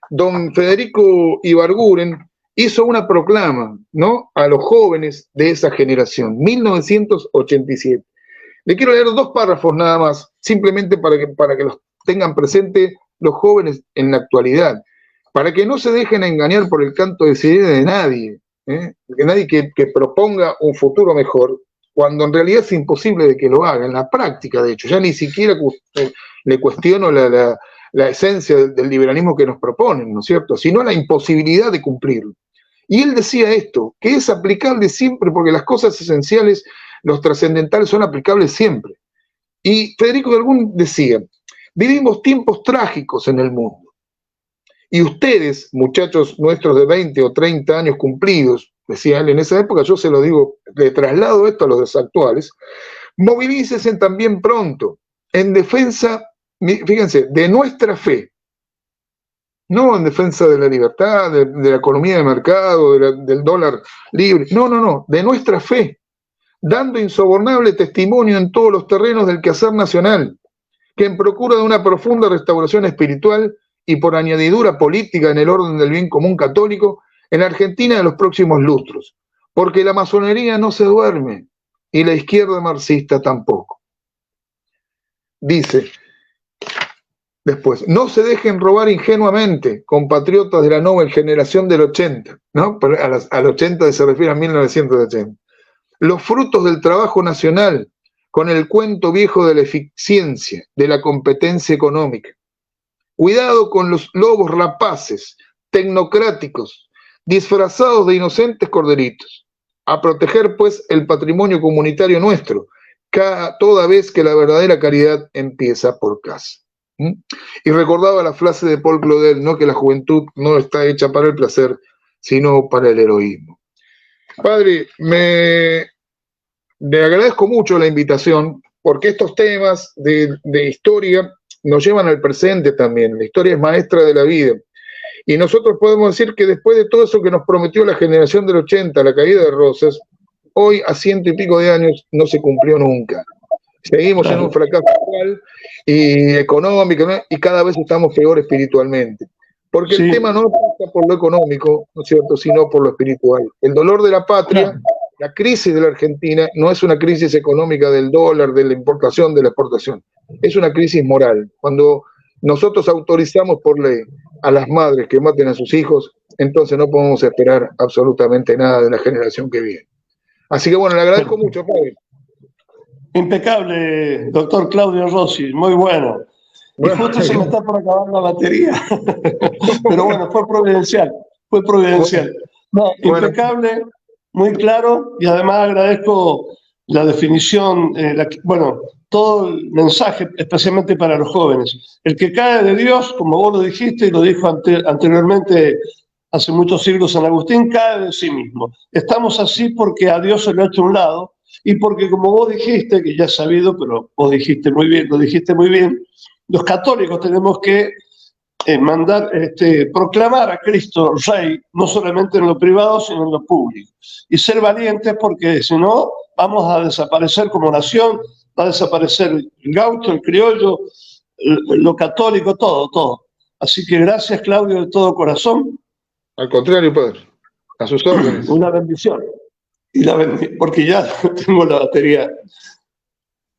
don Federico Ibarguren hizo una proclama, ¿no?, a los jóvenes de esa generación, 1987. Le quiero leer 2 párrafos nada más, simplemente para que los tengan presente los jóvenes en la actualidad, para que no se dejen engañar por el canto de sirena de nadie, de nadie que proponga un futuro mejor, cuando en realidad es imposible de que lo haga, en la práctica, de hecho. Ya ni siquiera le cuestiono la esencia del liberalismo que nos proponen, ¿no es cierto?, sino la imposibilidad de cumplirlo. Y él decía esto, que es aplicable siempre, porque las cosas esenciales, los trascendentales, son aplicables siempre. Y Federico Ibarguren decía, vivimos tiempos trágicos en el mundo. Y ustedes, muchachos nuestros de 20 o 30 años cumplidos, decía él en esa época, yo se lo digo, le traslado esto a los actuales, movilícense también pronto en defensa, fíjense, de nuestra fe, no en defensa de la libertad, de la economía de mercado, del dólar libre, no, de nuestra fe, dando insobornable testimonio en todos los terrenos del quehacer nacional, que en procura de una profunda restauración espiritual y por añadidura política en el orden del bien común católico, en Argentina de los próximos lustros, porque la masonería no se duerme y la izquierda marxista tampoco. Dice después, no se dejen robar ingenuamente, compatriotas de la nueva generación del 80, ¿no? Al 80 se refiere a 1980, los frutos del trabajo nacional con el cuento viejo de la eficiencia, de la competencia económica. Cuidado con los lobos rapaces, tecnocráticos, disfrazados de inocentes corderitos. A proteger, pues, el patrimonio comunitario nuestro, toda vez que la verdadera caridad empieza por casa. Y recordaba la frase de Paul Claudel, ¿no?, que la juventud no está hecha para el placer, sino para el heroísmo. Padre, le agradezco mucho la invitación, porque estos temas de historia nos llevan al presente también. La historia es maestra de la vida. Y nosotros podemos decir que después de todo eso que nos prometió la generación del 80, la caída de Rosas, hoy a 100 y pico de años no se cumplió nunca. Seguimos en un fracaso social y económico, ¿no?, y cada vez estamos peor espiritualmente. Porque el tema no pasa por lo económico, ¿no es cierto?, sino por lo espiritual. El dolor de la patria, la crisis de la Argentina, no es una crisis económica del dólar, de la importación, de la exportación. Es una crisis moral. Cuando nosotros autorizamos por ley a las madres que maten a sus hijos, entonces no podemos esperar absolutamente nada de la generación que viene. Así que bueno, le agradezco mucho, padre. Impecable, doctor Claudio Rossi, muy bueno. Y justo se me está por acabar la batería. Pero bueno, fue providencial. No, impecable, muy claro, y además agradezco la definición, todo el mensaje, especialmente para los jóvenes. El que cae de Dios, como vos lo dijiste y lo dijo anteriormente, hace muchos siglos San Agustín, cae de sí mismo. Estamos así porque a Dios se lo ha hecho a un lado y porque, como vos dijiste, que ya has sabido, pero vos dijiste muy bien, lo dijiste muy bien, los católicos tenemos que proclamar a Cristo Rey, no solamente en lo privado, sino en lo público. Y ser valientes porque si no, vamos a desaparecer como nación, va a desaparecer el gaucho, el criollo, lo católico, todo, todo. Así que gracias, Claudio, de todo corazón. Al contrario, padre, a sus órdenes. Una bendición. Porque ya tengo la batería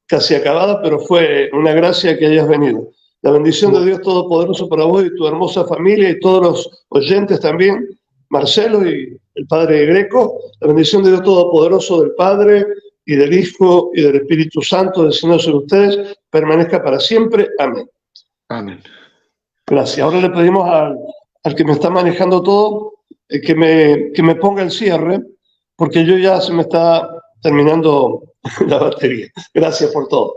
casi acabada, pero fue una gracia que hayas venido. La bendición de Dios Todopoderoso para vos y tu hermosa familia y todos los oyentes también, Marcelo y el Padre Greco. La bendición de Dios Todopoderoso del Padre y del Hijo y del Espíritu Santo, descienda sobre ustedes, permanezca para siempre. Amén. Amén. Gracias. Ahora le pedimos al que me está manejando todo que me ponga el cierre, porque yo ya se me está terminando la batería. Gracias por todo.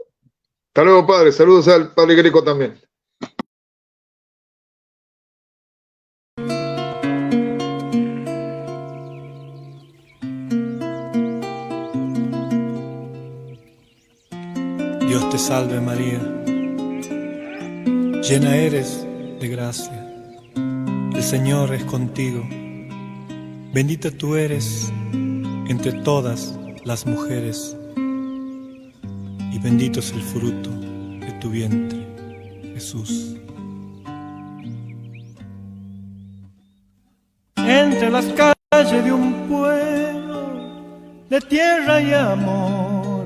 Hasta luego, padre. Saludos al Padre Greco también. Dios te salve María, llena eres de gracia, el Señor es contigo, bendita tú eres entre todas las mujeres, y bendito es el fruto de tu vientre, Jesús. Entre las calles de un pueblo de tierra y amor,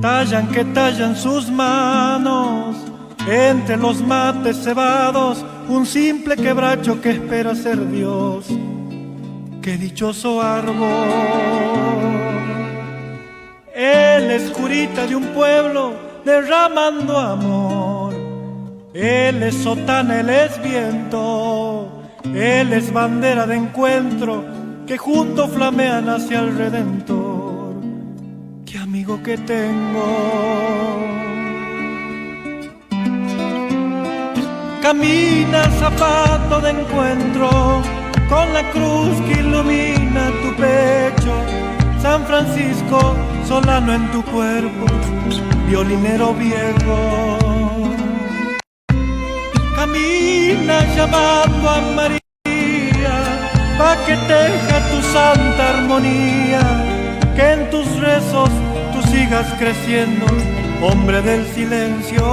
tallan que tallan sus manos, entre los mates cebados, un simple quebracho que espera ser Dios. ¡Qué dichoso árbol! Él es curita de un pueblo derramando amor. Él es sotana, Él es viento. Él es bandera de encuentro que juntos flamean hacia el Redentor. ¡Qué amigo que tengo! Camina zapato de encuentro con la cruz que ilumina tu pecho. San Francisco, solano en tu cuerpo, violinero viejo. Camina llamando a María, pa' que teja tu santa armonía, que en tus rezos tú sigas creciendo, hombre del silencio.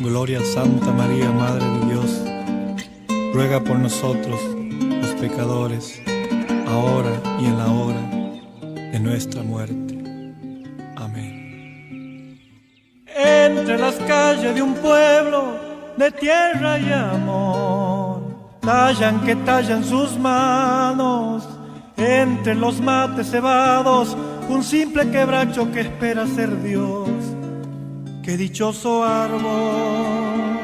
Gloria a Santa María, Madre de Dios, ruega por nosotros, los pecadores, ahora y en la hora de nuestra muerte. Amén. Entre las calles de un pueblo de tierra y amor, tallan que tallan sus manos, entre los mates cebados, un simple quebracho que espera ser Dios. ¡Qué dichoso árbol!